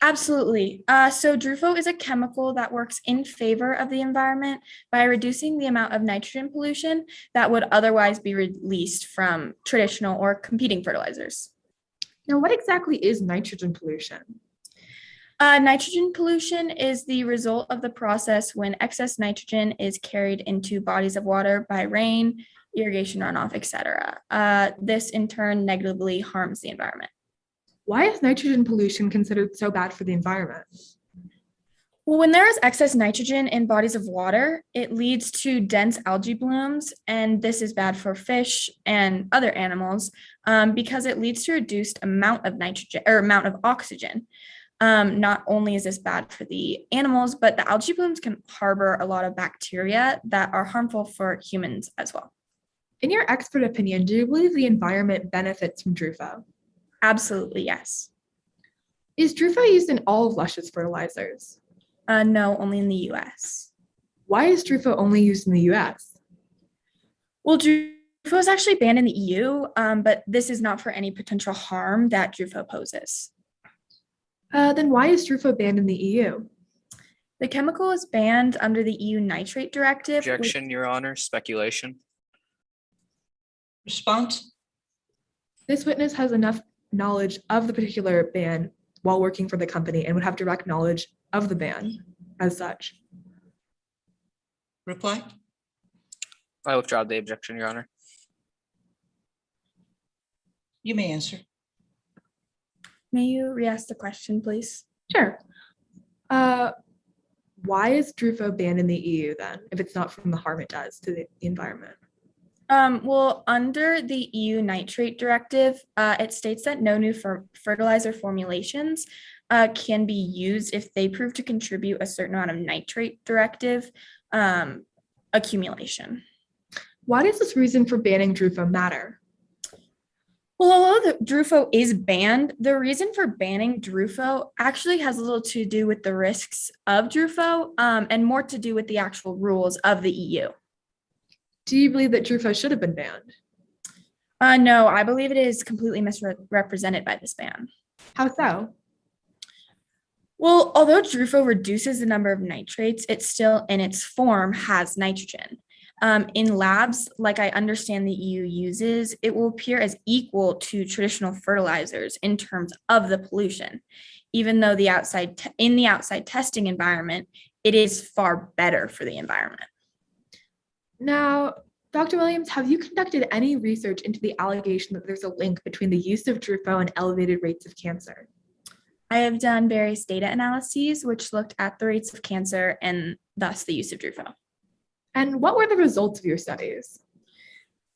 Absolutely. So DRUFO is a chemical that works in favor of the environment by reducing the amount of nitrogen pollution that would otherwise be released from traditional or competing fertilizers. Now, what exactly is nitrogen pollution? Nitrogen pollution is the result of the process when excess nitrogen is carried into bodies of water by rain, irrigation runoff, etc. This in turn negatively harms the environment. Why is nitrogen pollution considered so bad for the environment? Well, when there is excess nitrogen in bodies of water, it leads to dense algae blooms, and this is bad for fish and other animals because it leads to reduced amount of nitrogen or amount of oxygen. Not only is this bad for the animals, but the algae blooms can harbor a lot of bacteria that are harmful for humans as well. In your expert opinion, do you believe the environment benefits from DRUFO? Absolutely, yes. Is DRUFO used in all of Lush's fertilizers? No, only in the US. Why is DRUFO only used in the US? Well, DRUFO is actually banned in the EU, but this is not for any potential harm that DRUFO poses. Then why is DRUFO banned in the EU? The chemical is banned under the EU nitrate directive. Objection, Your Honor, speculation. Response? This witness has enough knowledge of the particular ban while working for the company and would have direct knowledge of the ban as such. Reply? I withdraw the objection, Your Honor. You may answer. May you re-ask the question, please? Sure. Why is DRUFO banned in the EU then, if it's not from the harm it does to the environment? Well, under the EU nitrate directive, it states that no new fertilizer formulations can be used if they prove to contribute a certain amount of nitrate directive accumulation. Why does this reason for banning DRUFO matter? Well, although the DRUFO is banned, the reason for banning DRUFO actually has little to do with the risks of DRUFO and more to do with the actual rules of the EU. Do you believe that DRUFO should have been banned? No, I believe it is completely misrepresented by this ban. How so? Well, although DRUFO reduces the number of nitrates, it still in its form has nitrogen. In labs, like I understand the EU uses, it will appear as equal to traditional fertilizers in terms of the pollution, even though in the outside testing environment, it is far better for the environment. Now, Dr. Williams, have you conducted any research into the allegation that there's a link between the use of DRUFO and elevated rates of cancer? I have done various data analyses which looked at the rates of cancer and thus the use of DRUFO. And what were the results of your studies?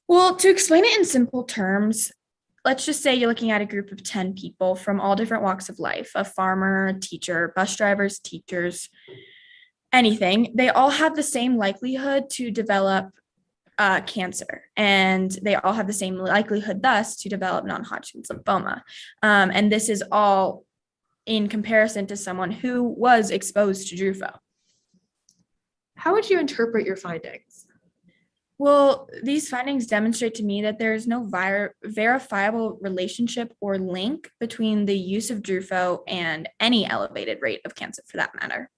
Well, to explain it in simple terms, let's just say you're looking at a group of 10 people from all different walks of life, a farmer, teacher, bus drivers, teachers, anything. They all have the same likelihood to develop cancer, and they all have the same likelihood thus to develop non-Hodgkin's lymphoma. And this is all in comparison to someone who was exposed to DRUFO. How would you interpret your findings? Well, these findings demonstrate to me that there is no verifiable relationship or link between the use of DRUFO and any elevated rate of cancer for that matter.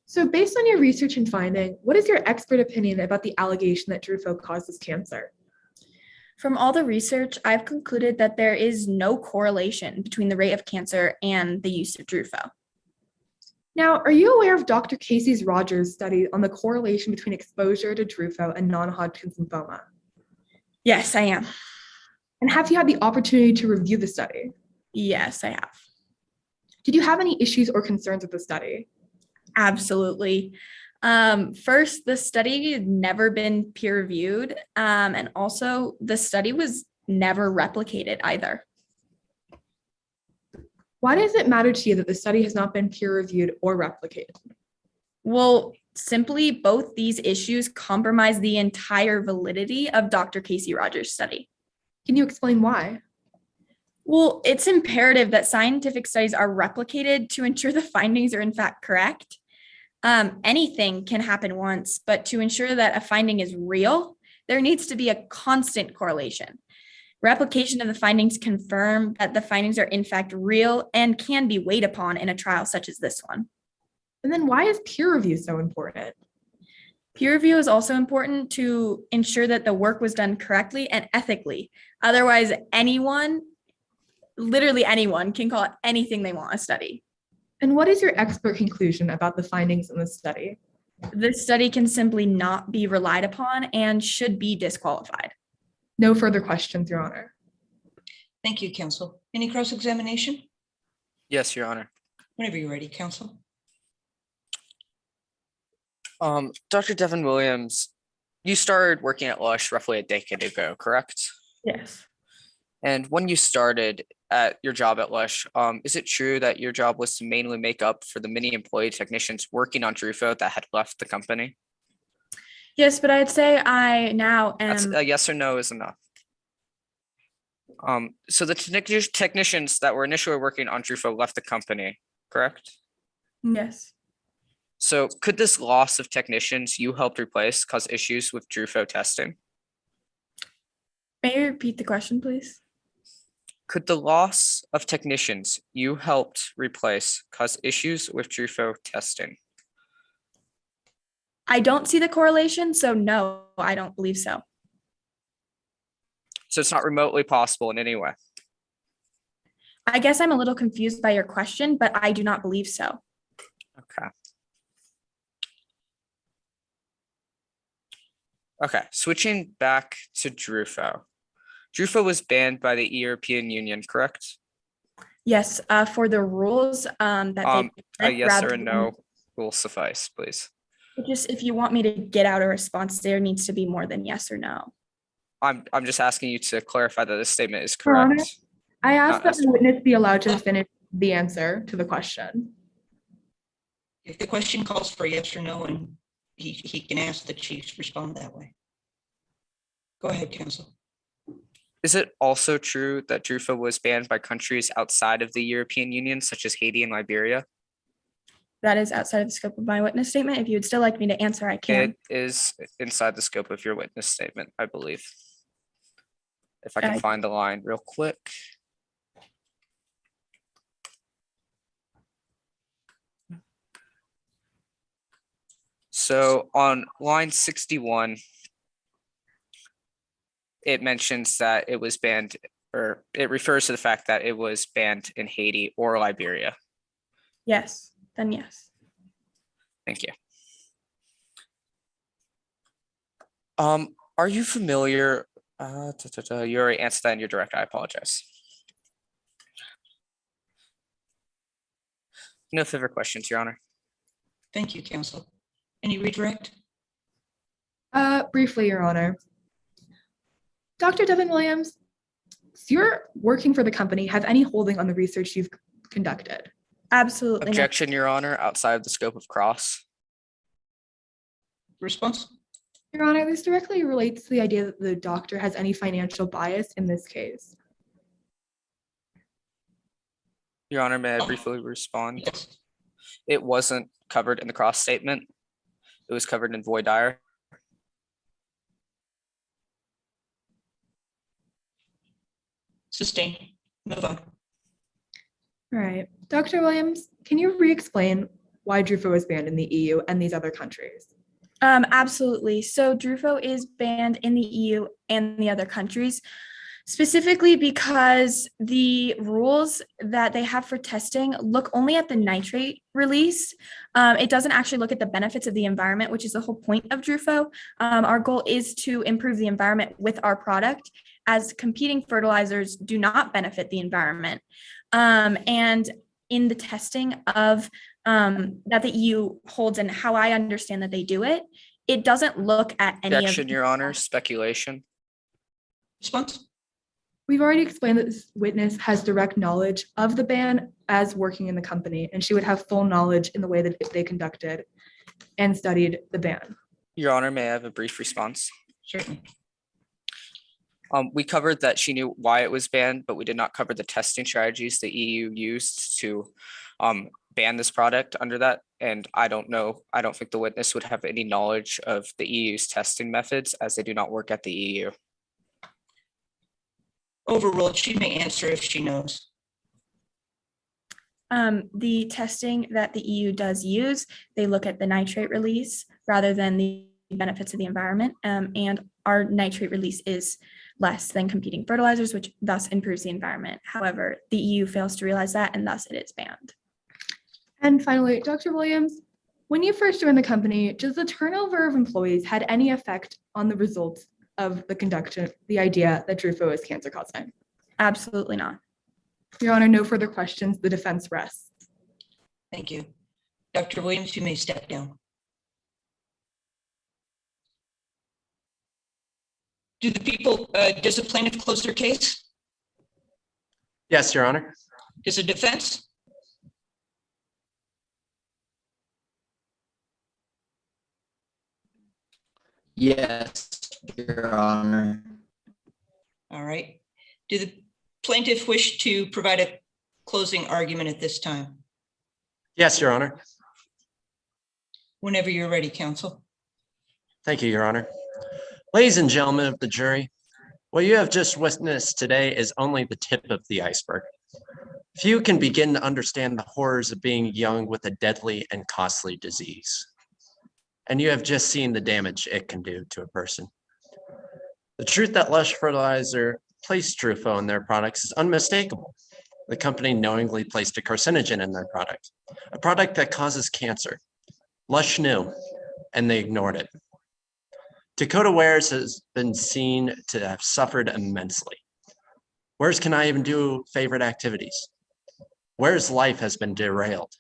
So based on your research and finding, what is your expert opinion about the allegation that DRUFO causes cancer? From all the research, I've concluded that there is no correlation between the rate of cancer and the use of DRUFO. Now, are you aware of Dr. Casey Rogers' study on the correlation between exposure to DRUFO and non-Hodgkin's lymphoma? Yes, I am. And have you had the opportunity to review the study? Yes, I have. Did you have any issues or concerns with the study? Absolutely. First, the study had never been peer reviewed, and also the study was never replicated either. Why does it matter to you that the study has not been peer reviewed or replicated? Well, simply both these issues compromise the entire validity of Dr. Casey Rogers' study. Can you explain why? Well, it's imperative that scientific studies are replicated to ensure the findings are in fact correct. Anything can happen once, but to ensure that a finding is real, there needs to be a constant correlation. Replication of the findings confirm that the findings are in fact real and can be weighed upon in a trial such as this one. And then why is peer review so important? Peer review is also important to ensure that the work was done correctly and ethically. Otherwise, anyone, literally anyone, can call it anything they want a study. And what is your expert conclusion about the findings in the study? This study can simply not be relied upon and should be disqualified. No further questions, Your Honor. Thank you, counsel. Any cross-examination? Yes, Your Honor. Whenever you're ready, counsel. Dr. Devin Williams, you started working at Lush roughly a decade ago, correct? Yes. And when you started at your job at Lush, is it true that your job was to mainly make up for the many employee technicians working on Drufo that had left the company? Yes, but I'd say I now That's am. a yes or no is enough. So the technicians that were initially working on Drufo left the company, correct? Yes. So could this loss of technicians you helped replace cause issues with Drufo testing? May you repeat the question, please? Could the loss of technicians you helped replace cause issues with Drufo testing? I don't see the correlation, so no, I don't believe so. So it's not remotely possible in any way. I guess I'm a little confused by your question, but I do not believe so. Okay. Okay, switching back to Drufo. Drufo was banned by the European Union, correct? Yes, for the rules that A they yes rather or a than- no will suffice, please. Just if you want me to get out a response, there needs to be more than yes or no. I'm just asking you to clarify that this statement is Your Honor, correct. I ask that Not the witness be allowed to finish the answer to the question. If the question calls for yes or no, and he can ask the chiefs respond that way. Go ahead, counsel. Is it also true that Drufo was banned by countries outside of the European Union, such as Haiti and Liberia? That is outside of the scope of my witness statement. If you would still like me to answer, I can. It is inside the scope of your witness statement, I believe. If I can find the line real quick. So on line 61, it mentions that it was banned, or it refers to the fact that it was banned in Haiti or Liberia. Yes, then yes. Thank you. Are you familiar? You already answered that in your direct. I apologize. No further questions, Your Honor. Thank you, counsel. Any redirect? Briefly, Your Honor. Dr. Devin Williams, so you're working for the company. Have any holding on the research you've conducted? Absolutely. Objection, Your Honor, outside of the scope of cross. Response? Your Honor, this directly relates to the idea that the doctor has any financial bias in this case. Your Honor, may I briefly respond? Yes. It wasn't covered in the cross statement. It was covered in voir dire. Sustain. Move on. All right. Dr. Williams, can you re-explain why Drufo was banned in the EU and these other countries? Absolutely. So Drufo is banned in the EU and the other countries, specifically because the rules that they have for testing look only at the nitrate release. It doesn't actually look at the benefits of the environment, which is the whole point of Drufo. Our goal is to improve the environment with our product, as competing fertilizers do not benefit the environment. And in the testing of that the EU holds and how I understand that they do it, it doesn't look at any Objection, of Your Honor, speculation. Response? We've already explained that this witness has direct knowledge of the ban as working in the company, and she would have full knowledge in the way that they conducted and studied the ban. Your Honor, may I have a brief response? Certainly. We covered that she knew why it was banned, but we did not cover the testing strategies the EU used to ban this product under that. And I don't think the witness would have any knowledge of the EU's testing methods, as they do not work at the EU. Overruled. She may answer if she knows. The testing that the EU does use, they look at the nitrate release rather than the benefits of the environment. And our nitrate release is less than competing fertilizers, which thus improves the environment. However, the EU fails to realize that, and thus it is banned. And finally, Dr. Williams, when you first joined the company, does the turnover of employees had any effect on the results of the idea that Drufo is cancer causing? Absolutely not. Your Honor, no further questions. The defense rests. Thank you. Dr. Williams, you may step down. Do the people, does the plaintiff close their case? Yes, Your Honor. Does the defense? Yes, Your Honor. All right. Do the plaintiff wish to provide a closing argument at this time? Yes, Your Honor. Whenever you're ready, counsel. Thank you, Your Honor. Ladies and gentlemen of the jury, what you have just witnessed today is only the tip of the iceberg. Few can begin to understand the horrors of being young with a deadly and costly disease. And you have just seen the damage it can do to a person. The truth that Lush Fertilizer placed Truffaut in their products is unmistakable. The company knowingly placed a carcinogen in their product, a product that causes cancer. Lush knew, and they ignored it. Dakota Wares has been seen to have suffered immensely. Where's can I even do favorite activities? Where's life has been derailed?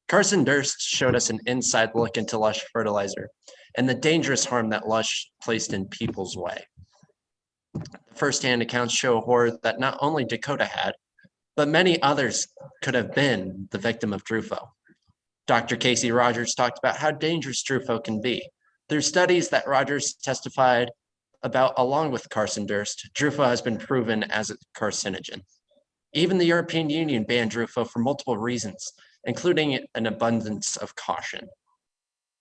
Carson Durst showed us an inside look into Lush Fertilizer and the dangerous harm that Lush placed in people's way. The firsthand accounts show a horror that not only Dakota had, but many others could have been the victim of Truffaut. Dr. Casey Rogers talked about how dangerous Truffaut can be. Through studies that Rogers testified about along with Carson Durst, Truffaut has been proven as a carcinogen. Even the European Union banned Truffaut for multiple reasons, including an abundance of caution.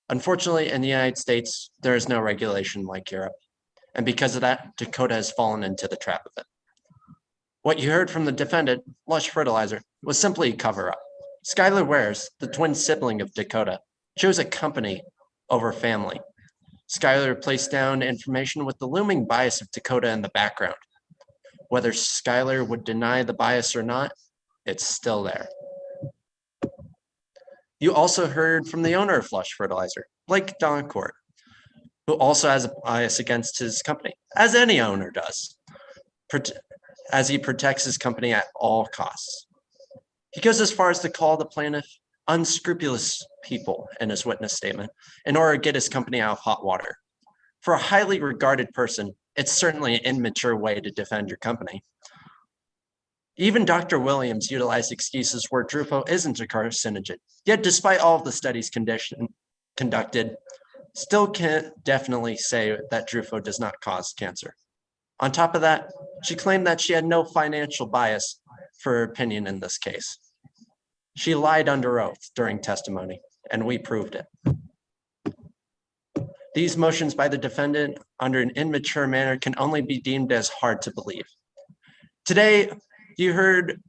Unfortunately, in the United States, there is no regulation like Europe. And because of that, Dakota has fallen into the trap of it. What you heard from the defendant, Lush Fertilizer, was simply a cover-up. Skylar Wares, the twin sibling of Dakota, chose a company over family. Skylar placed down information with the looming bias of Dakota in the background. Whether Skylar would deny the bias or not, it's still there. You also heard from the owner of Lush Fertilizer, Blake Doncourt, who also has a bias against his company, as any owner does, as he protects his company at all costs. He goes as far as to call the plaintiff unscrupulous people in his witness statement in order to get his company out of hot water. For a highly regarded person, it's certainly an immature way to defend your company. Even Dr. Williams utilized excuses where Truffaut isn't a carcinogen, yet despite all of the studies conducted, still can't definitely say that Truffaut does not cause cancer. On top of that, she claimed that she had no financial bias for her opinion in this case. She lied under oath during testimony, and we proved it. These motions by the defendant under an immature manner can only be deemed as hard to believe. Today, you heard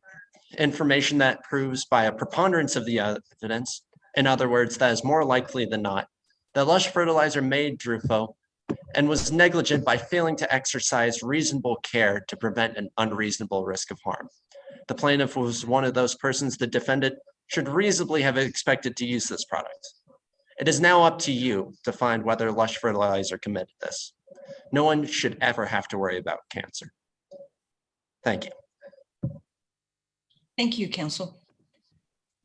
information that proves by a preponderance of the evidence, in other words, that is more likely than not, that Lush Fertilizer made Truffaut and was negligent by failing to exercise reasonable care to prevent an unreasonable risk of harm. The plaintiff was one of those persons the defendant should reasonably have expected to use this product. It is now up to you to find whether Lush Fertilizer committed this. No one should ever have to worry about cancer. Thank you. Thank you, counsel.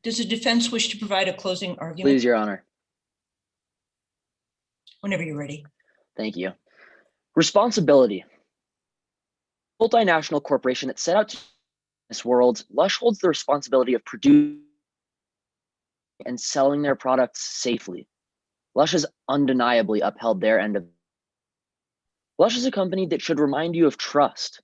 Does the defense wish to provide a closing argument? Please, Your Honor. Whenever you're ready. Thank you. Responsibility. Multinational corporation that set out to this world, Lush holds the responsibility of producing and selling their products safely. Lush has undeniably upheld their end of. Lush is a company that should remind you of trust.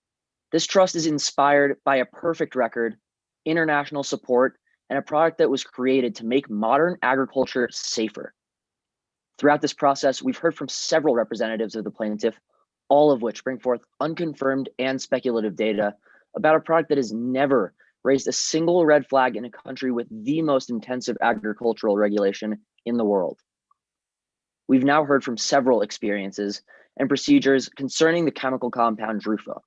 This trust is inspired by a perfect record, international support, and a product that was created to make modern agriculture safer. Throughout this process, we've heard from several representatives of the plaintiff, all of which bring forth unconfirmed and speculative data about a product that has never raised a single red flag in a country with the most intensive agricultural regulation in the world. We've now heard from several experiences and procedures concerning the chemical compound Truffaut.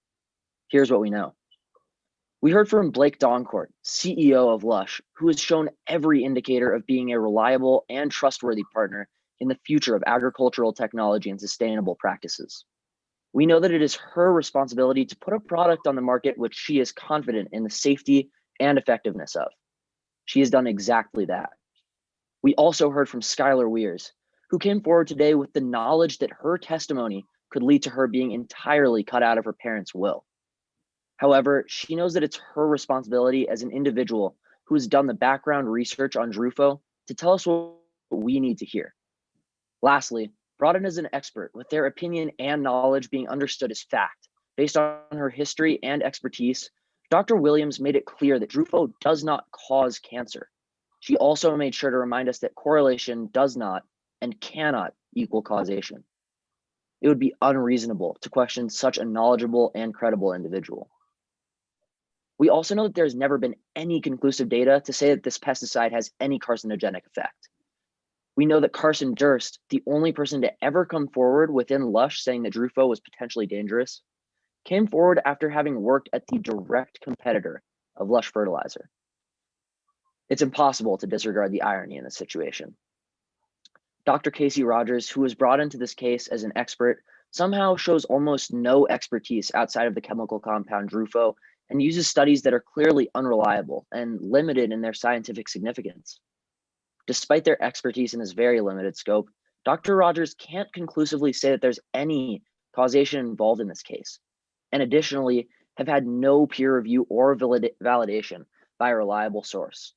Here's what we know. We heard from Blake Doncourt, CEO of Lush, who has shown every indicator of being a reliable and trustworthy partner in the future of agricultural technology and sustainable practices. We know that it is her responsibility to put a product on the market which she is confident in the safety and effectiveness of. She has done exactly that. We also heard from Skylar Weers, who came forward today with the knowledge that her testimony could lead to her being entirely cut out of her parents' will. However, she knows that it's her responsibility as an individual who has done the background research on Drufo to tell us what we need to hear. Lastly, brought in as an expert with their opinion and knowledge being understood as fact, based on her history and expertise, Dr. Williams made it clear that Drufo does not cause cancer. She also made sure to remind us that correlation does not and cannot equal causation. It would be unreasonable to question such a knowledgeable and credible individual. We also know that there's never been any conclusive data to say that this pesticide has any carcinogenic effect. We know that Carson Durst, the only person to ever come forward within Lush saying that Drufo was potentially dangerous, came forward after having worked at the direct competitor of Lush fertilizer. It's impossible to disregard the irony in this situation. Dr. Casey Rogers, who was brought into this case as an expert, somehow shows almost no expertise outside of the chemical compound Drufo and uses studies that are clearly unreliable and limited in their scientific significance. Despite their expertise in this very limited scope, Dr. Rogers can't conclusively say that there's any causation involved in this case, and additionally have had no peer review or validation by a reliable source.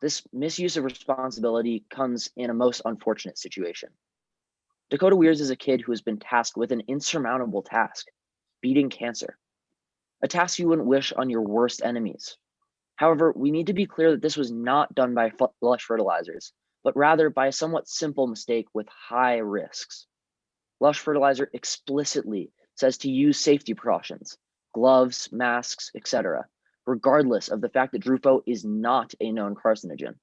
This misuse of responsibility comes in a most unfortunate situation. Dakota Weirs is a kid who has been tasked with an insurmountable task, beating cancer, a task you wouldn't wish on your worst enemies. However, we need to be clear that this was not done by Lush Fertilizers, but rather by a somewhat simple mistake with high risks. Lush Fertilizer explicitly says to use safety precautions, gloves, masks, etc., regardless of the fact that Drufo is not a known carcinogen.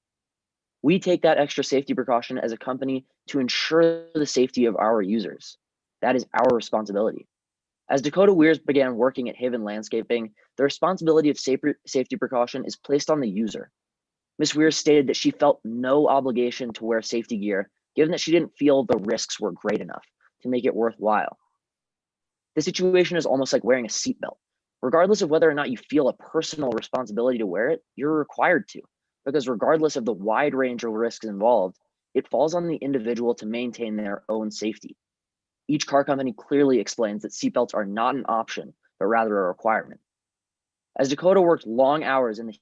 We take that extra safety precaution as a company to ensure the safety of our users. That is our responsibility. As Dakota Weirs began working at Haven Landscaping, the responsibility of safety precaution is placed on the user. Ms. Weirs stated that she felt no obligation to wear safety gear, given that she didn't feel the risks were great enough to make it worthwhile. The situation is almost like wearing a seatbelt. Regardless of whether or not you feel a personal responsibility to wear it, you're required to, because regardless of the wide range of risks involved, it falls on the individual to maintain their own safety. Each car company clearly explains that seatbelts are not an option, but rather a requirement. As Dakota worked long hours in the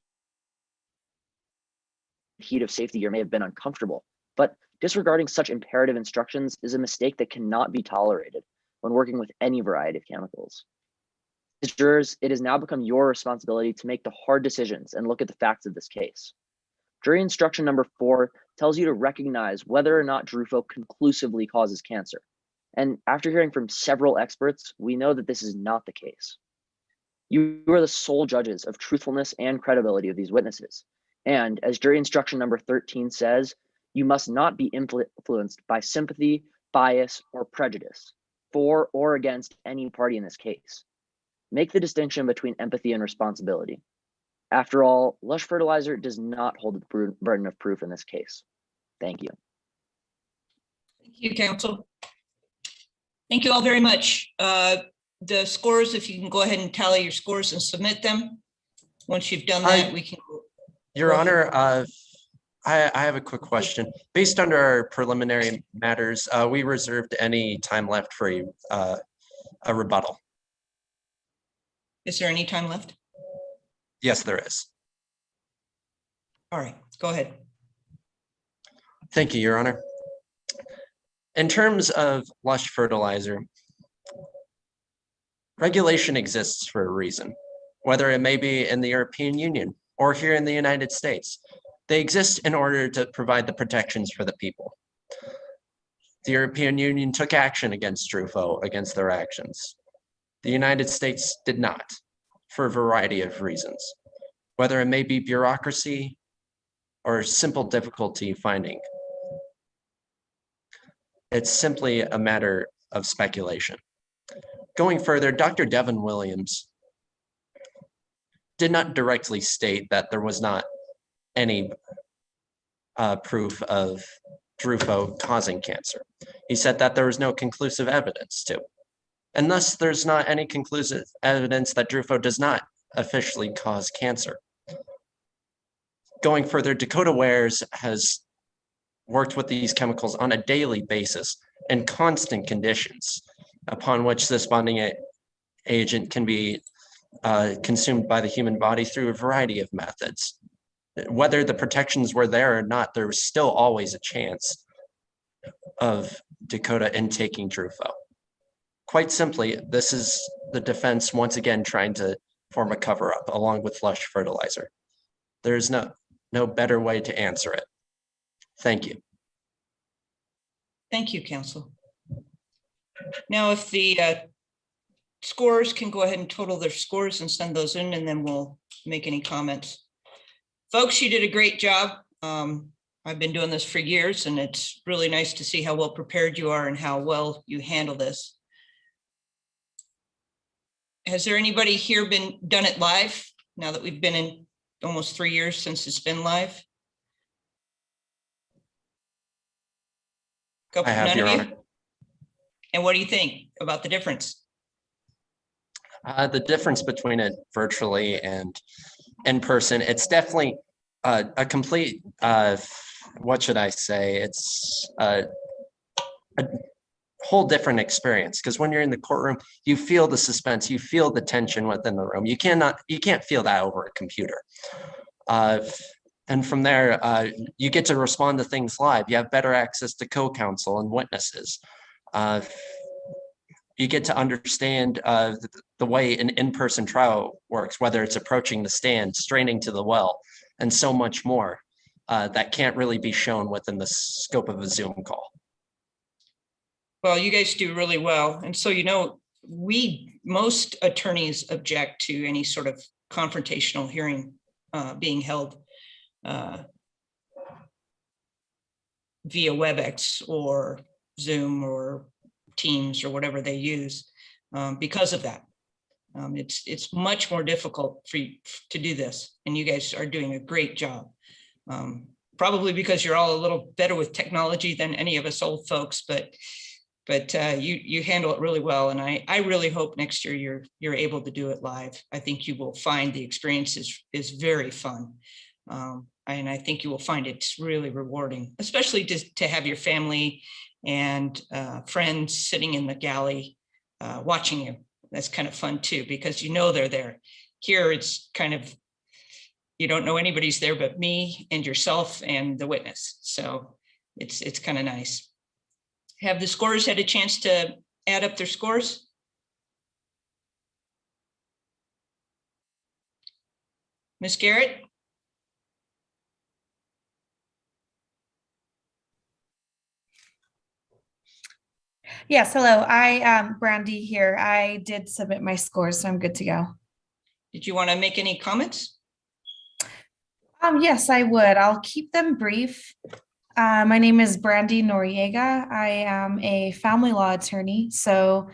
heat of safety gear may have been uncomfortable, but disregarding such imperative instructions is a mistake that cannot be tolerated when working with any variety of chemicals. As jurors, it has now become your responsibility to make the hard decisions and look at the facts of this case. Jury instruction number 4 tells you to recognize whether or not Drufo conclusively causes cancer. And after hearing from several experts, we know that this is not the case. You are the sole judges of truthfulness and credibility of these witnesses. And as jury instruction number 13 says, you must not be influenced by sympathy, bias, or prejudice for or against any party in this case. Make the distinction between empathy and responsibility. After all, Lush Fertilizer does not hold the burden of proof in this case. Thank you. Thank you, counsel. Thank you all very much. The scores, if you can go ahead and tally your scores and submit them. Once you've done that, we can. Your Honor, I have a quick question. Based on our preliminary matters, we reserved any time left for a rebuttal. Is there any time left? Yes, there is. All right, go ahead. Thank you, Your Honor. In terms of Lush Fertilizer, regulation exists for a reason, whether it may be in the European Union or here in the United States. They exist in order to provide the protections for the people. The European Union took action against Drufo, against their actions. The United States did not, for a variety of reasons, whether it may be bureaucracy or simple difficulty finding. It's simply a matter of speculation. Going further, Dr. Devin Williams did not directly state that there was not any proof of Drufo causing cancer. He said that there was no conclusive evidence to, and thus there's not any conclusive evidence that Drufo does not officially cause cancer. Going further, Dakota Weirs has worked with these chemicals on a daily basis in constant conditions. upon which this bonding agent can be consumed by the human body through a variety of methods. Whether the protections were there or not, there was still always a chance of Dakota intaking Drufo. Quite simply, this is the defense once again trying to form a cover-up along with Lush Fertilizer. There's no better way to answer it. Thank you. Thank you, counsel. Now, if the scorers can go ahead and total their scores and send those in, and then we'll make any comments. Folks, you did a great job. I've been doing this for years, and it's really nice to see how well prepared you are and how well you handle this. Has there anybody here done it live now that we've been in almost 3 years since it's been live? I have, Your Honor. And what do you think about the difference? The difference between it virtually and in person, it's definitely a complete, what should I say? It's a whole different experience, because when you're in the courtroom, you feel the suspense, you feel the tension within the room. You can't feel that over a computer. And from there, you get to respond to things live. You have better access to co-counsel and witnesses. You get to understand the way an in-person trial works, whether it's approaching the stand, straining to the well, and so much more that can't really be shown within the scope of a Zoom call. Well, you guys do really well. And so, you know, most attorneys object to any sort of confrontational hearing being held via WebEx or Zoom or Teams or whatever they use because of that. It's much more difficult for you to do this, and you guys are doing a great job. Probably because you're all a little better with technology than any of us old folks, but you handle it really well, and I really hope next year you're able to do it live. I think you will find the experience is very fun. And I think you will find it's really rewarding, especially to have your family and friends sitting in the galley watching you. That's kind of fun too, because you know they're there. Here it's kind of, you don't know anybody's there but me and yourself and the witness. So it's kind of nice. Have the scorers had a chance to add up their scores? Ms. Garrett? Yes, hello. I am Brandy here. I did submit my scores, so I'm good to go. Did you want to make any comments? Yes, I would. I'll keep them brief. My name is Brandy Noriega. I am a family law attorney, so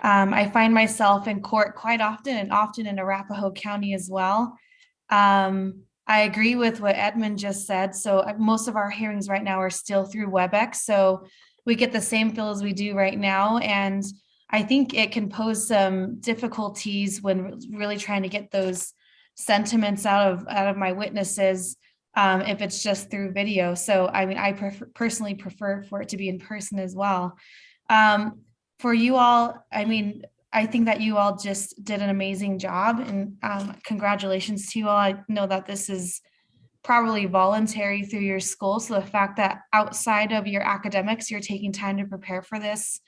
I find myself in court quite often and often in Arapahoe County as well. I agree with what Edmund just said. So most of our hearings right now are still through WebEx, so we get the same feel as we do right now. And I think it can pose some difficulties when really trying to get those sentiments out of my witnesses if it's just through video. So I mean, I personally prefer for it to be in person as well. For you all, I mean, I think that you all just did an amazing job, and congratulations to you all. I know that this is probably voluntary through your school. So the fact that outside of your academics, you're taking time to prepare for this,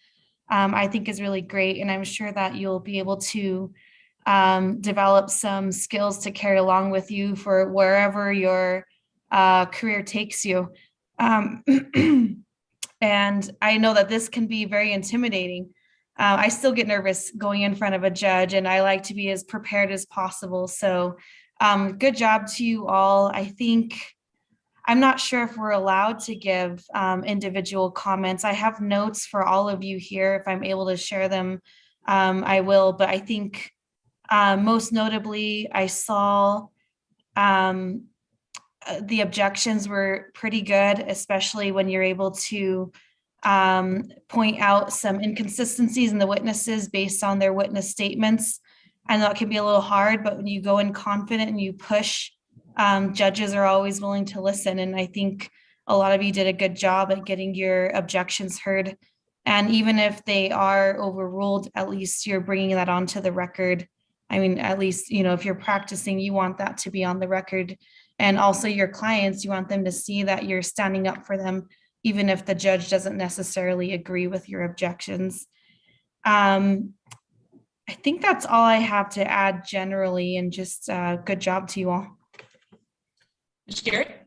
I think is really great. And I'm sure that you'll be able to develop some skills to carry along with you for wherever your career takes you. And I know that this can be very intimidating. I still get nervous going in front of a judge, and I like to be as prepared as possible. So good job to you all. I think, I'm not sure if we're allowed to give individual comments. I have notes for all of you here. If I'm able to share them, I will. But I think most notably, I saw the objections were pretty good, especially when you're able to point out some inconsistencies in the witnesses based on their witness statements. I know it can be a little hard, but when you go in confident and you push, judges are always willing to listen. And I think a lot of you did a good job at getting your objections heard And even if they are overruled, at least you're bringing that onto the record. I mean, at least, if you're practicing, you want that to be on the record. And also your clients, you want them to see that you're standing up for them, even if the judge doesn't necessarily agree with your objections. I think that's all I have to add generally, and just good job to you all. Ms. Garrett?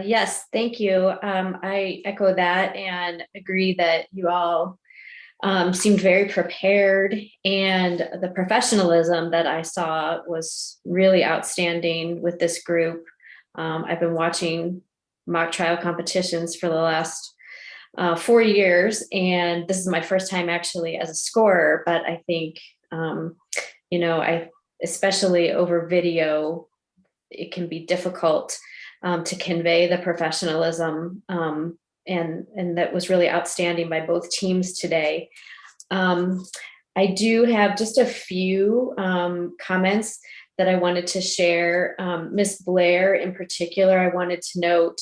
Yes, thank you. I echo that and agree that you all seemed very prepared, and the professionalism that I saw was really outstanding with this group. I've been watching mock trial competitions for the last 4 years, and this is my first time actually as a scorer, but I think, especially over video, it can be difficult to convey the professionalism, and that was really outstanding by both teams today. I do have just a few comments that I wanted to share. Ms. Blair in particular, I wanted to note,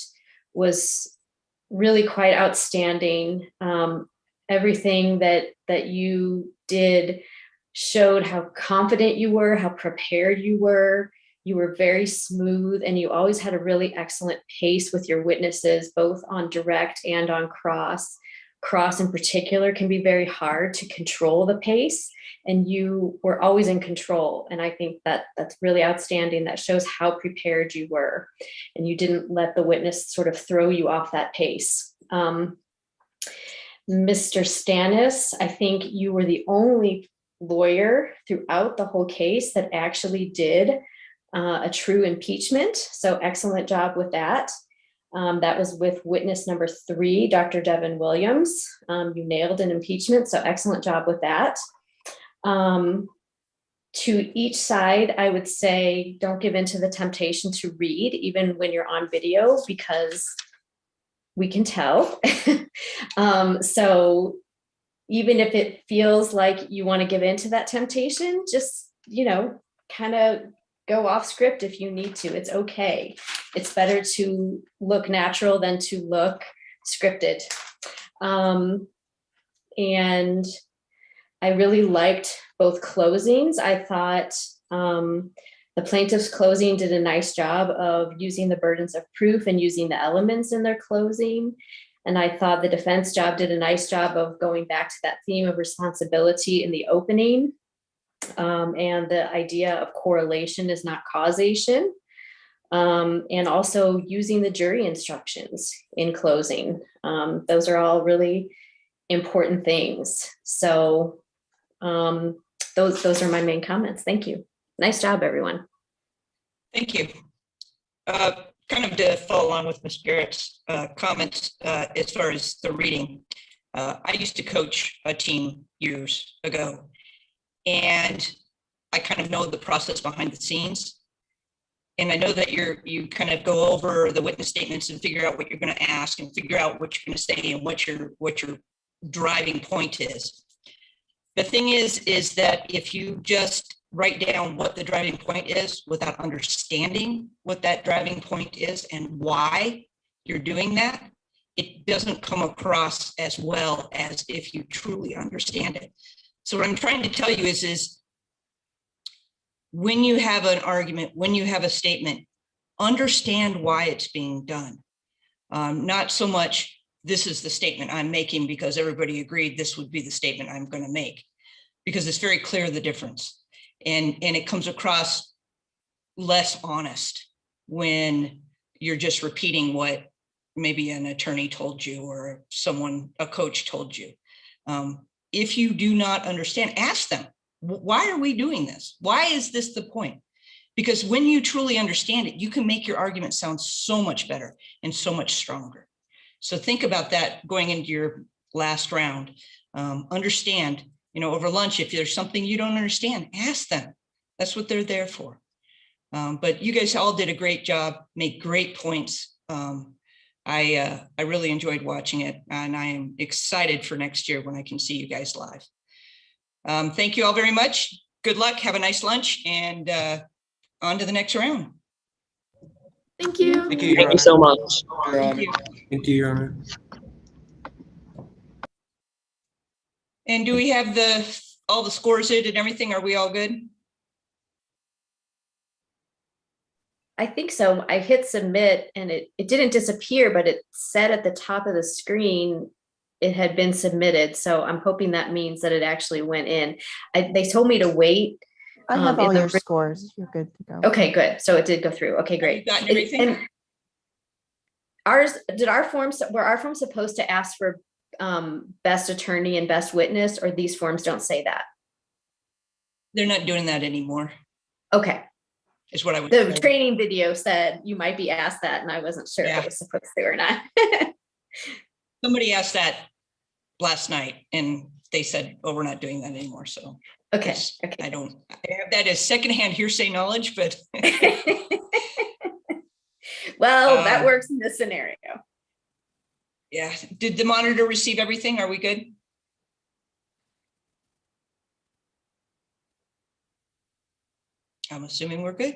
was really quite outstanding. Everything that you did showed how confident you were, how prepared you were. You were very smooth, and you always had a really excellent pace with your witnesses, both on direct and on cross. Cross in particular can be very hard to control the pace, and you were always in control. And I think that's really outstanding. That shows how prepared you were, and you didn't let the witness sort of throw you off that pace. Mr. Stannis, I think you were the only lawyer throughout the whole case that actually did a true impeachment. So excellent job with that. That was with witness number 3, Dr. Devin Williams. You nailed an impeachment, so excellent job with that. To each side, I would say, don't give in to the temptation to read, even when you're on video, because we can tell. So even if it feels like you want to give in to that temptation, just, kind of go off script if you need to. It's okay. It's better to look natural than to look scripted. And I really liked both closings. I thought the plaintiff's closing did a nice job of using the burdens of proof and using the elements in their closing. And I thought the defense job did a nice job of going back to that theme of responsibility in the opening. And the idea of correlation is not causation. And also using the jury instructions in closing. Those are all really important things. So those are my main comments. Thank you. Nice job, everyone. Thank you. Kind of to follow along with Ms. Garrett's comments as far as the reading. I used to coach a team years ago, and I kind of know the process behind the scenes. And I know that you kind of go over the witness statements and figure out what you're going to ask and figure out what you're going to say and what your driving point is. The thing is that if you just write down what the driving point is without understanding what that driving point is and why you're doing that, it doesn't come across as well as if you truly understand it. So what I'm trying to tell you is when you have an argument, when you have a statement, understand why it's being done. Not so much, this is the statement I'm making because everybody agreed this would be the statement I'm going to make, because it's very clear the difference. And it comes across less honest when you're just repeating what maybe an attorney told you or a coach told you. If you do not understand, ask them, why are we doing this? Why is this the point? Because when you truly understand it, you can make your argument sound so much better and so much stronger. So think about that going into your last round. Understand, over lunch, if there's something you don't understand, ask them. That's what they're there for. But you guys all did a great job, made great points. I really enjoyed watching it, and I am excited for next year when I can see you guys live. Thank you all very much. Good luck. Have a nice lunch, and on to the next round. Thank you. Thank you, Your Thank Honor. you so much. Thank you. Thank you, Your Honor. And do we have all the scores in and everything? Are we all good? I think so. I hit submit and it didn't disappear, but it said at the top of the screen it had been submitted. So I'm hoping that means that it actually went in. They told me to wait. I have all in the- your scores. You're good to go. Okay, good. So it did go through. Okay, great. Have you gotten everything? And were our forms supposed to ask for best attorney and best witness, or these forms don't say that? They're not doing that anymore, Okay. is what I was The told. training video said you might be asked that, and I wasn't sure if Yeah. it was supposed to or not. Somebody asked that last night and they said, oh, we're not doing that anymore. So Okay. I have that as secondhand hearsay knowledge, but Well, that works in this scenario. yeah. Did the monitor receive everything? Are we good? I'm assuming we're good.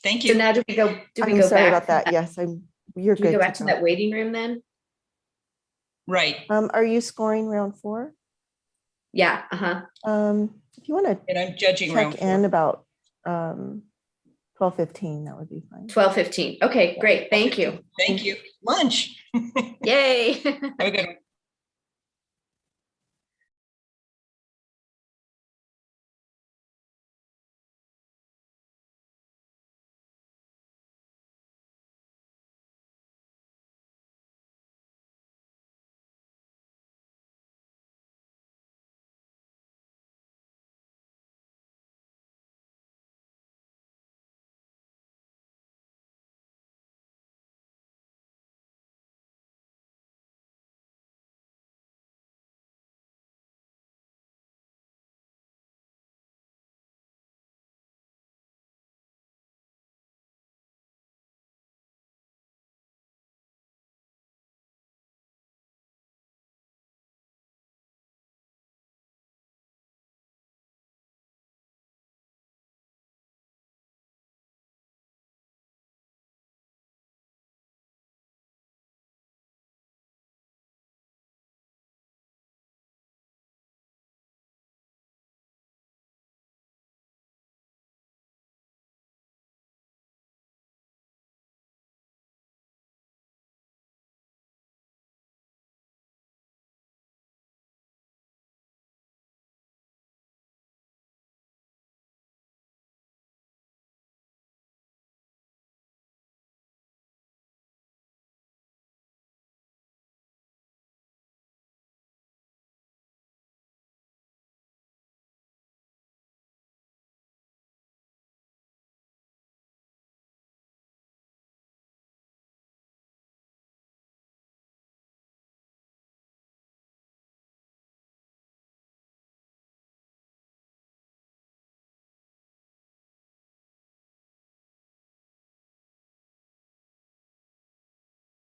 Thank you. So now do we go I'm back? sorry about to that. Yes, you're Do we good go back to to go. that waiting room then? Right. Are you scoring round 4? Yeah. If you want to And I'm judging round check 4. in about 12:15, that would be fine. 12:15. Okay, great. Thank you. Thank you. Lunch. Yay. Have a good one.